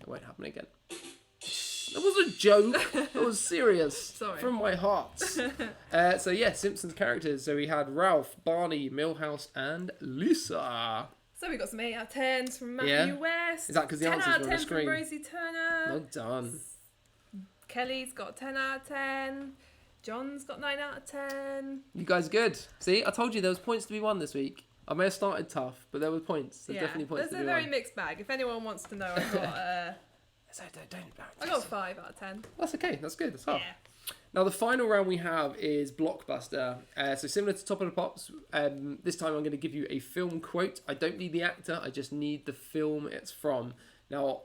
won't happen again. That was a joke. That was serious. Sorry. From my heart. So yeah, Simpsons characters. So we had Ralph, Barney, Milhouse, and Lisa. So we got some 8 out of 10s from Matthew Yeah. West. Is that 'cause the 10 answers out were of on the 10 screen? from Rosie Turner. Well done. Kelly's got 10 out of 10. John's got 9 out of 10. You guys good? See, I told you there was points to be won this week. I may have started tough, but there were points. There's definitely points There's to a be very won. mixed bag. If anyone wants to know, I got So don't I got 5 out of 10. That's okay. That's good. That's half. Yeah. Now the final round we have is Blockbuster. So similar to Top of the Pops, this time I'm going to give you a film quote. I don't need the actor. I just need the film it's from. Now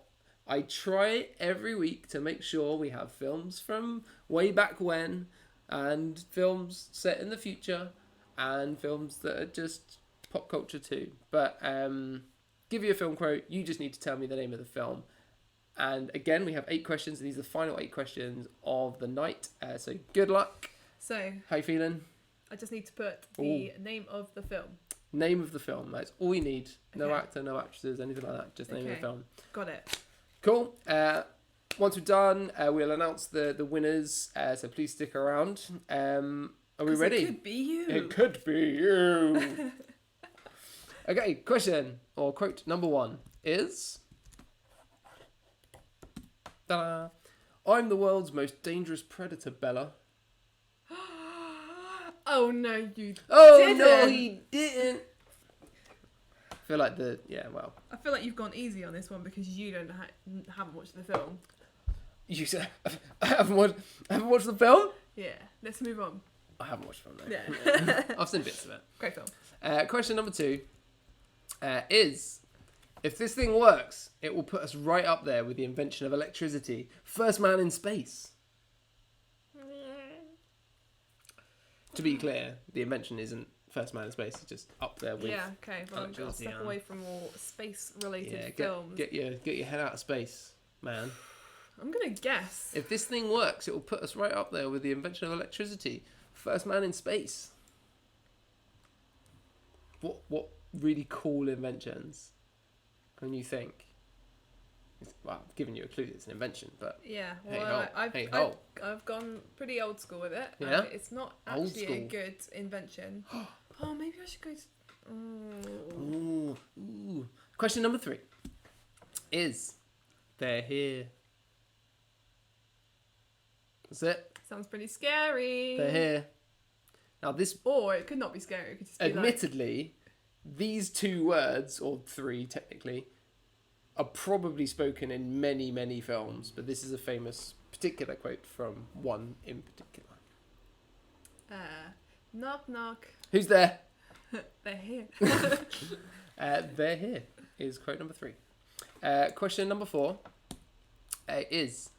I try every week to make sure we have films from way back when, and films set in the future, and films that are just pop culture too. But give you a film quote. You just need to tell me the name of the film. And again, we have 8 questions, and these are the final 8 questions of the night. So good luck. So How you feeling? I just need to put the name of the film. Name of the film. That's all you need. No Okay. actor, no actresses, anything like that. Just name of the Okay. film. Got it. Cool. Once we're done, we'll announce the winners. So please stick around. Are we 'Cause ready? It could be you. It could be you. Okay, question or quote number 1 is... Ta-da. I'm the world's most dangerous predator, Bella. Oh no, you Oh, didn't. no, he didn't. I feel like I feel like you've gone easy on this one because you haven't watched the film. You said, I haven't watched the film? Yeah, let's move on. I haven't watched the film, no. Yeah. I've seen bits of it. Great film. Question number 2 is, if this thing works, it will put us right up there with the invention of electricity. First man in space. To be clear, the invention isn't first man in space, it's just up there with... Yeah, okay. Well, I'm going to step away from all space-related films. Get your head out of space, man. I'm going to guess. If this thing works, it will put us right up there with the invention of electricity. First man in space. What really cool inventions can you think? Well, I've given you a clue, it's an invention, but... Yeah, Hey well, ho. I've gone pretty old school with it. Yeah? It's not Old actually a school. good invention. Oh, maybe I should go to... Ooh. Question number 3 is, they're here. That's it. Sounds pretty scary. They're here. Now this... Or it could not be scary. It could just be Admittedly, these 2 words, or 3 technically, are probably spoken in many, many films, but this is a famous particular quote from one in particular. Knock, knock. Who's there? They're here. They're here is quote number 3. Question number 4 is...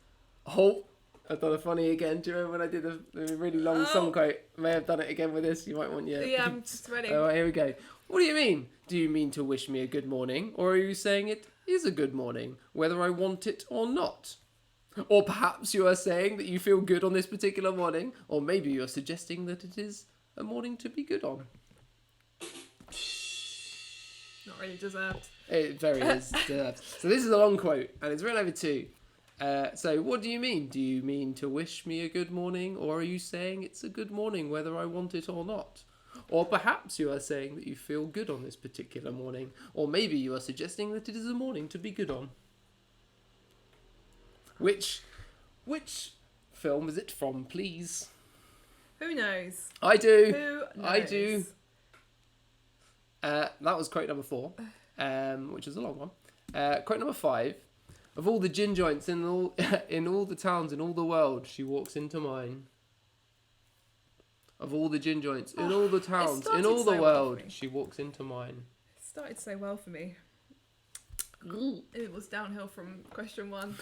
Oh, I've done a funny again. Do you remember when I did a really long song quote? I may have done it again with this. You might want your... Yeah, I'm just ready. All right, here we go. What do you mean? Do you mean to wish me a good morning? Or are you saying it is a good morning, whether I want it or not? Or perhaps you are saying that you feel good on this particular morning, or maybe you're suggesting that it is a morning to be good on. Not really deserved. It very is deserved. So this is a long quote, and it's written over two. So what do you mean? Do you mean to wish me a good morning, or are you saying it's a good morning whether I want it or not? Or perhaps you are saying that you feel good on this particular morning, or maybe you are suggesting that it is a morning to be good on. Which film is it from, please? Who knows? I do. Who knows? I do. That was quote number 4, which is a long one. Quote number 5. Of all the gin joints in all the towns in all the world, she walks into mine. Of all the gin joints in all the towns in all the world, she walks into mine. It started so well for me. It was downhill from question 1.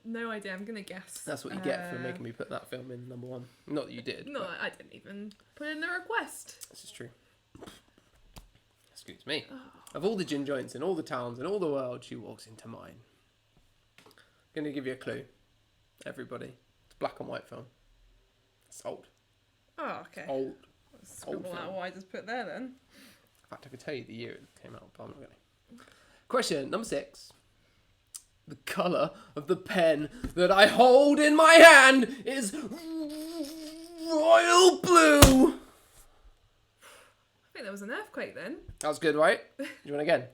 No idea. I'm gonna guess. That's what you get for making me put that film in number 1. Not that you did. No, I didn't even put in the request. This is true. Excuse me. Of all the gin joints in all the towns in all the world, she walks into mine. I'm gonna give you a clue, everybody. It's a black and white film. It's old. Oh, okay. It's old. Scribble film. out what I just put there then. In fact, I could tell you the year it came out, but I'm not going to. Question number 6. The colour of the pen that I hold in my hand is royal blue. I think there was an earthquake then. That was good, right? Do you want again?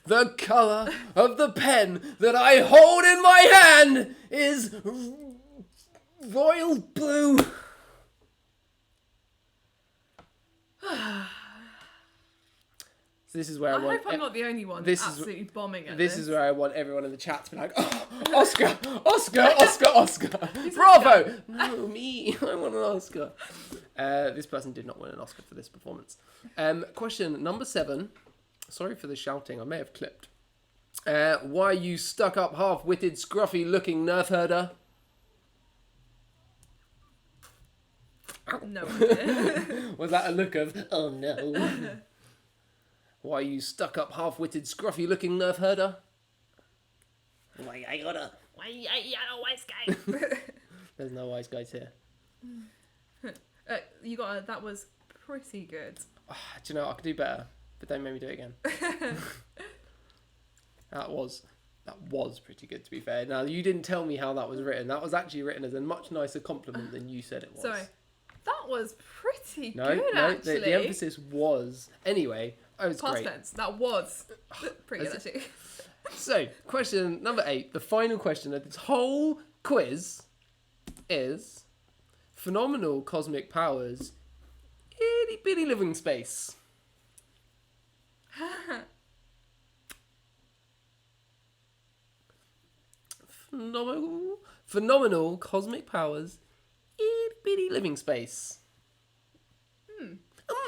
The colour of the pen that I hold in my hand is royal blue. So this is where I hope I'm not the only one absolutely bombing at this. This is where I want everyone in the chat to be like, oh, Oscar, Oscar, Oscar, Oscar. Bravo! No, me. I want an Oscar. This person did not win an Oscar for this performance. Question number 7. Sorry for the shouting. I may have clipped. Why you stuck up, half-witted, scruffy-looking nerf herder? No idea. Was that a look of, oh no? Why you stuck up, half-witted, scruffy-looking nerf herder? Why I got a wise guy? There's no wise guys here. You got a, that was pretty good. Do you know, I could do better, but don't make me do it again. That was pretty good, to be fair. Now, you didn't tell me how that was written. That was actually written as a much nicer compliment than you said it was. Sorry. That was pretty good, No, actually. the emphasis was. Anyway, it was Past great. tense. That was pretty good, actually. So, question number 8, the final question of this whole quiz is phenomenal cosmic powers, itty bitty living space. Phenomenal cosmic powers, itty bitty living space.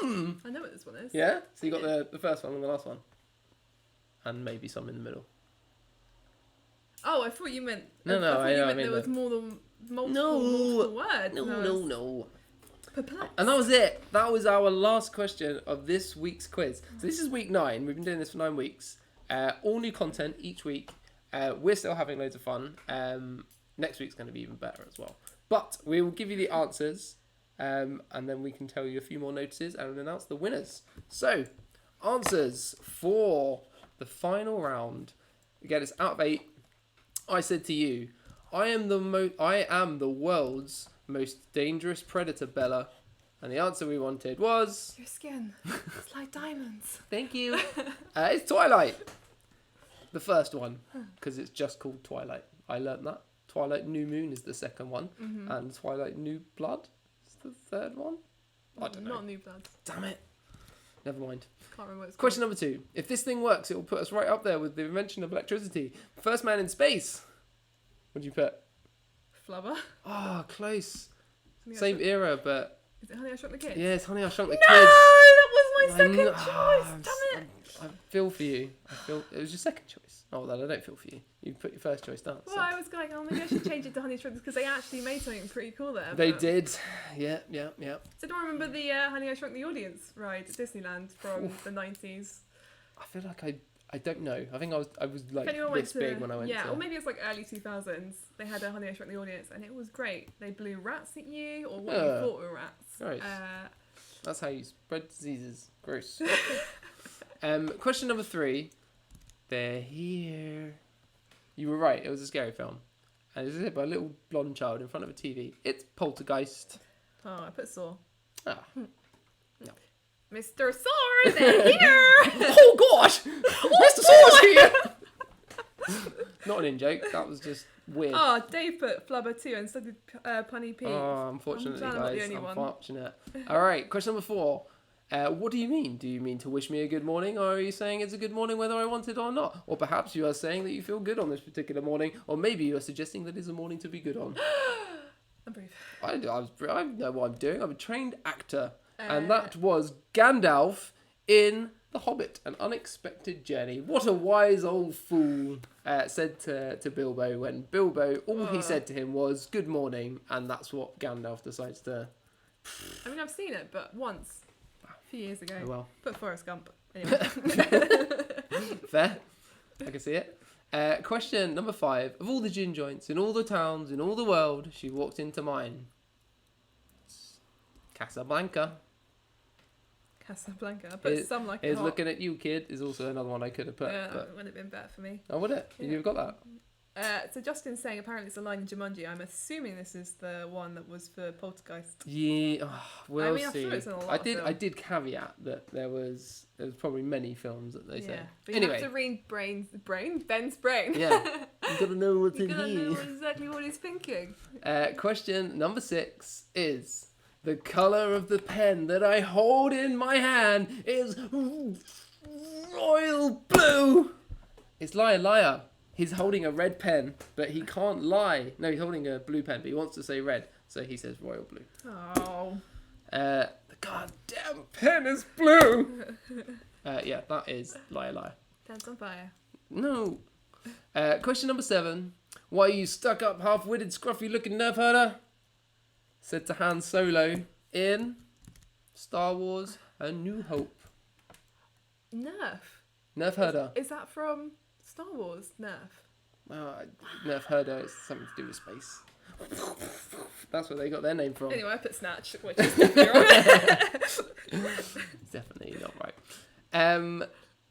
I know what this one is. Yeah? So you got the first one and the last one. And maybe some in the middle. Oh, I thought you meant. No, I know, I mean there was more than multiple words. No. Perplexed. And that was it. That was our last question of this week's quiz. So this is week 9. We've been doing this for 9 weeks. All new content each week. We're still having loads of fun. Next week's going to be even better as well. But we will give you the answers. And then we can tell you a few more notices and announce the winners. So, answers for the final round. Again, it's out of 8. I said to you, I am the world's most dangerous predator, Bella. And the answer we wanted was... Your skin. It's like diamonds. Thank you. It's Twilight. The first one, because it's just called Twilight. I learnt that. Twilight New Moon is the second one. Mm-hmm. And Twilight New Blood is the third one. I don't know. Not New Blood. Damn it. Never mind. Can't remember what it's Question number 2. If this thing works, it will put us right up there with the invention of electricity. First man in space. What do you put? Flubber. Oh, close. Same era, but... Is it Honey, I Shrunk the Kids? Yeah, it's Honey, I Shrunk the No! Kids. That was my second choice! Damn it! I feel for you. It was your second choice. Oh, then I don't feel for you. You put your first choice down. Well, I was like, oh, maybe I should change it to Honey, I Shrunk the Kids because they actually made something pretty cool there. They did. Yeah. So do I remember the Honey, I Shrunk the Audience ride at Disneyland from the 90s? I feel like I don't know. I think I was like this big when I went to... Yeah, or maybe it's like early 2000s. They had a Honey, I Shrunk the Audience and it was great. They blew rats at you or what you thought were rats. Gross. That's how you spread diseases. Gross. Question number 3. They're here. You were right. It was a scary film. And it's by a little blonde child in front of a TV. It's Poltergeist. Oh, I put Saw. Ah. No. Mr. Saw, they're here! Oh, gosh! Mr. Saw's here! Not an in-joke. That was just weird. Oh, Dave put Flubber 2 instead of Punny Pete. Oh, unfortunately, I'm glad I'm not the guys. only one. Unfortunate. All right, question number 4. What do you mean? Do you mean to wish me a good morning, or are you saying it's a good morning whether I want it or not? Or perhaps you are saying that you feel good on this particular morning, or maybe you are suggesting that it's a morning to be good on. I'm brave. I know what I'm doing. I'm a trained actor. And that was Gandalf in The Hobbit, An Unexpected Journey. What a wise old fool said to Bilbo when Bilbo, all he said to him was, good morning, and that's what Gandalf decides to... I mean, I've seen it, but once. A few years ago. Oh, well. Put Forrest Gump. Anyway. Fair. I can see it. Question number 5. Of all the gin joints in all the towns in all the world, she walked into mine. Casablanca. Casablanca. I put some like Is Looking at You, Kid is also another one I could have put. Yeah, but... that would have been better for me. Oh, would it? Yeah. You've got that? So Justin's saying apparently it's a line in Jumanji. I'm assuming this is the one that was for Poltergeist. Yeah, we'll I'm see. sure it's in a lot of I films. did caveat that there was probably many films that they said. But you Anyway, have to read Ben's brain. yeah, you gotta know what's You in gotta know here. exactly what he's thinking. Question number 6 is: the color of the pen that I hold in my hand is royal blue. It's liar, liar. He's holding a red pen, but he can't lie. No, he's holding a blue pen, but he wants to say red, so he says royal blue. Oh. The goddamn pen is blue. Yeah, that is liar, liar. Dance on fire. No. Question number 7. Why are you stuck up, half-witted, scruffy-looking nerve herder? Said to Han Solo in Star Wars: A New Hope. Nerf. Nerve herder. Is that from Star Wars? Nerf. Nerve herder is something to do with space. That's where they got their name from. Anyway, I put Snatch, which is definitely wrong. Definitely not right.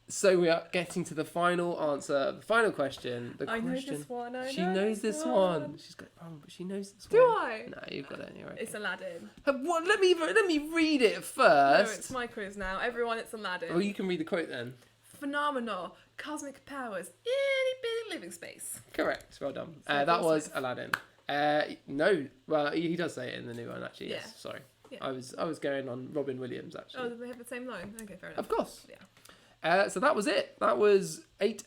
So we are getting to the final answer, the final question. I know this one. She knows this one. She's got it wrong, but she knows this Do one. I? No, you've got it anyway. It's Aladdin. What? Let me read it No, first. it's my quiz now. Everyone, it's Aladdin. Well, you can read the quote then. Phenomenal. Cosmic powers. Itty bitty living space. Correct. Well done. So That was Smith. Aladdin. No. Well, he does say it in the new one actually. Yes. Yeah. Sorry. Yeah. I was going on Robin Williams actually. Oh, did they have the same line? Okay, fair enough. Of course. Yeah. So that was it. That was 8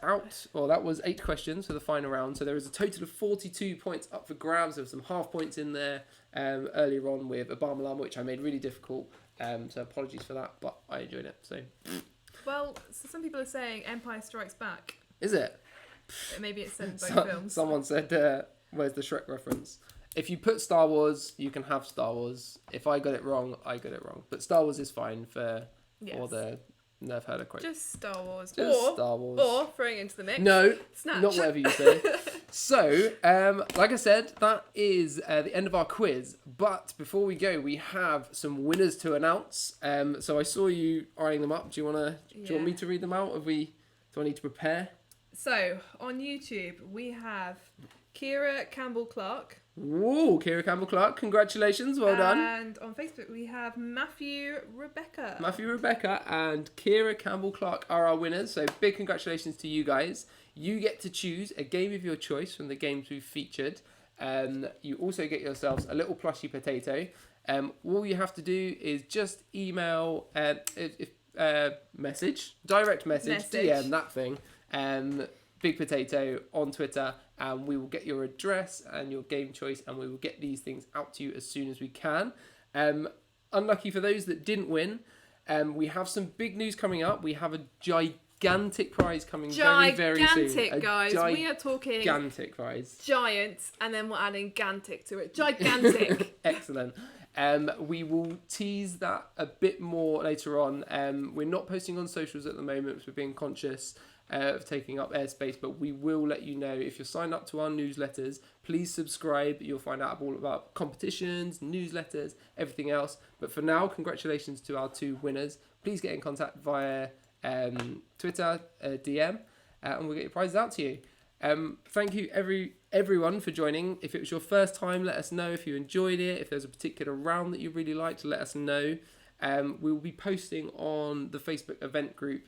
questions for the final round. So there was a total of 42 points up for grabs. There were some half points in there earlier on with Obama, which I made really difficult. So apologies for that, but I enjoyed it. So Well, so some people are saying Empire Strikes Back. is it? Maybe it's in both films. Someone said, "Where's the Shrek reference?" If you put Star Wars, you can have Star Wars. If I got it wrong, I got it wrong. But Star Wars is fine for the Nerve herder quote. Just Star Wars. Just Star Wars. Or throwing into the mix. No, Snatch. not whatever you say. So, like I said, that is the end of our quiz. But before we go, we have some winners to announce. So I saw you eyeing them up. Do you want me to read them out? Do I need to prepare? So, on YouTube, we have Kira Campbell-Clark. Whoa, Kira Campbell-Clark, congratulations, well done. And on Facebook, we have Matthew Rebecca. Matthew Rebecca and Kira Campbell-Clark are our winners. So big congratulations to you guys. You get to choose a game of your choice from the games we've featured. You also get yourselves a little plushy potato. All you have to do is just email, direct message, DM that thing, Big Potato on Twitter, and we will get your address and your game choice, and we will get these things out to you as soon as we can. Unlucky for those that didn't win, we have some big news coming up. We have a gigantic prize coming very, very soon. Gigantic, guys. We are talking gigantic prize. Giant, and then we're adding Gantic to it. Gigantic. Excellent. We will tease that a bit more later on. We're not posting on socials at the moment because we're being conscious of taking up airspace, but we will let you know. If you're signed up to our newsletters, please subscribe. You'll find out all about competitions, newsletters, everything else. But for now, congratulations to our 2 winners. Please get in contact via Twitter, DM, and we'll get your prizes out to you. Thank you everyone for joining. If it was your first time, let us know. If you enjoyed it, if there's a particular round that you really liked, let us know. We will be posting on the Facebook event group.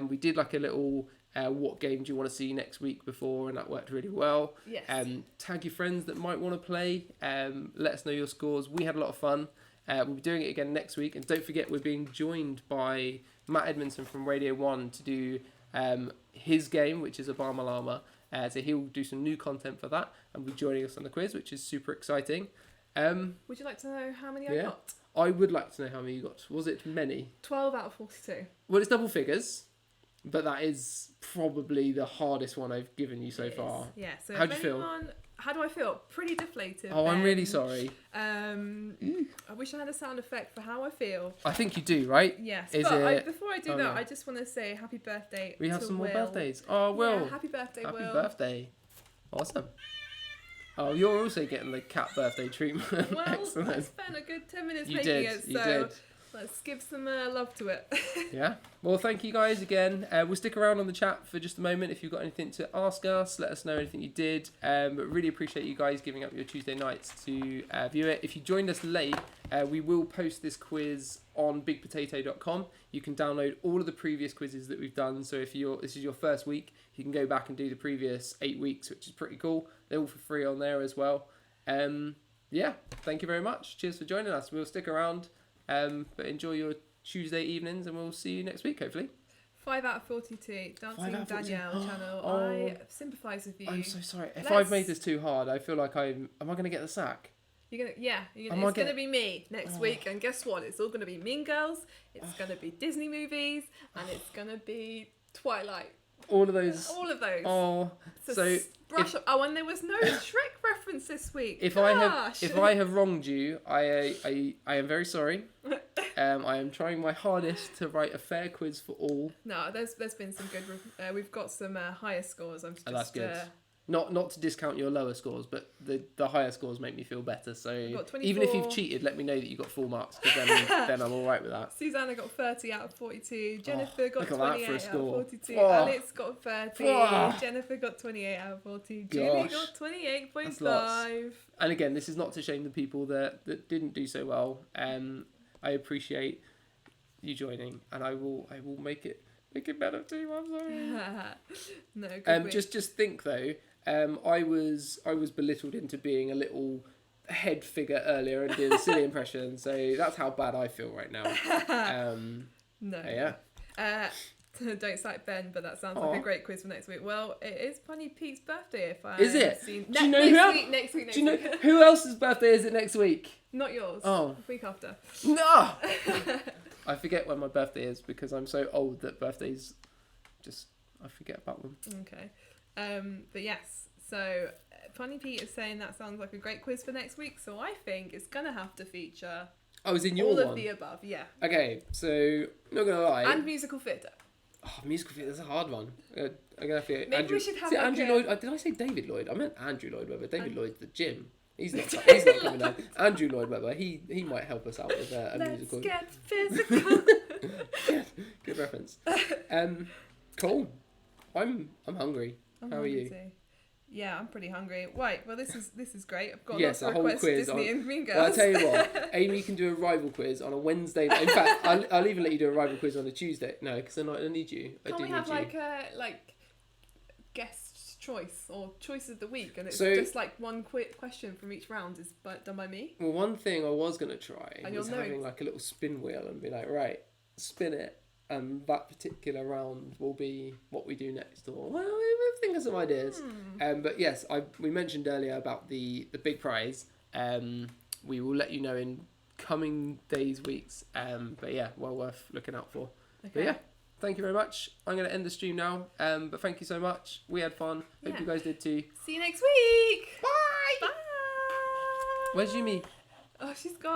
We did like a little what game do you want to see next week before, and that worked really well. Yes. Tag your friends that might want to play. Let us know your scores. We had a lot of fun. We'll be doing it again next week, and don't forget we're being joined by Matt Edmondson from Radio 1 to do his game, which is Obama Llama. So he'll do some new content for that and be joining us on the quiz, which is super exciting. Would you like to know how many I got? I would like to know how many you got. Was it many? 12 out of 42. Well, it's double figures, but that is probably the hardest one I've given you so far. Yeah. So how do you feel? How do I feel? Pretty deflated. Oh, I'm really sorry. I wish I had a sound effect for how I feel. I think you do, right? Yes. Before I do that, I just want to say happy birthday. We have to some more Will. birthdays. Oh, Will. Yeah, happy birthday, Will. Happy birthday. Awesome. Oh, you're also getting the cat birthday treatment. Well, Excellent. I spent a good 10 minutes You making did. it, You so did. let's give some love to it. Yeah. Well, thank you guys again. We'll stick around on the chat for just a moment. If you've got anything to ask us, let us know anything you did. But really appreciate you guys giving up your Tuesday nights to view it. If you joined us late, we will post this quiz on bigpotato.com. You can download all of the previous quizzes that we've done. So if this is your first week, you can go back and do the previous 8 weeks, which is pretty cool. They're all for free on there as well. Yeah, thank you very much. Cheers for joining us. We'll stick around, but enjoy your Tuesday evenings, and we'll see you next week, hopefully. 5 out of 42. Dancing Danielle channel. Oh, I sympathise with you. I'm so sorry. If I've made this too hard, I feel like am I going to get the sack? It's going to be me next week, and guess what? It's all going to be Mean Girls, it's going to be Disney movies, and it's going to be Twilight. All of those. Oh, so brush up. Oh, and there was no Shrek reference this week. If I have wronged you, I am very sorry. I am trying my hardest to write a fair quiz for all. No, there's been some good. We've got some higher scores. I'm just. That's good. Not to discount your lower scores, but the higher scores make me feel better. So even if you've cheated, let me know that you got full marks, because then I'm all right with that. Susanna got 30 out of 42. Jennifer got 28 out of 42. Oh. Alex got 30. Oh. Jennifer got 28 out of 40. Julie got 28.5. And again, this is not to shame the people that didn't do so well. I appreciate you joining, and I will make it better too. I'm sorry. No. Good just think though. I was belittled into being a little head figure earlier and doing a silly impression, so that's how bad I feel right now. No. Yeah. Don't cite Ben, but that sounds like a great quiz for next week. Well, it is Funny Pete's birthday. If I is it? Do you know next week? Do you know who else's birthday is it next week? Not yours. Oh, the week after. No. I forget when my birthday is because I'm so old that birthdays I forget about them. Okay. But yes, so Funny Pete is saying that sounds like a great quiz for next week, so I think it's going to have to feature all of the above, yeah. Okay, so not going to lie. And musical theatre. Oh, musical theatre, that's a hard one. I'm going to have to Maybe we should have Andrew Lloyd. Did I say David Lloyd? I meant Andrew Lloyd Webber. David Lloyd's the gym. He's not coming down. Andrew Lloyd Webber, he might help us out with a musical. Let's get physical. Good reference. Cool. I'm hungry. How are you? Yeah, I'm pretty hungry. Right, well this is great. I've got lots of requests quiz Disney and Mean Girls. Well, I'll tell you what, Aimee can do a rival quiz on a Wednesday. In fact, I'll even let you do a rival quiz on a Tuesday. No, because I need you. Can't we have like guest choice or choice of the week, and it's just like one quick question from each round is done by me? Well, one thing I was going to try was having like a little spin wheel and be like, right, spin it, and that particular round will be what we do next. Or well, we'll think of some ideas. But yes, we mentioned earlier about the big prize. We will let you know in coming days, weeks. But yeah, well worth looking out for. Okay. But yeah, thank you very much. I'm going to end the stream now. But thank you so much. We had fun. Hope you guys did too. See you next week. Bye. Bye. Where's Yumi? Oh, she's gone.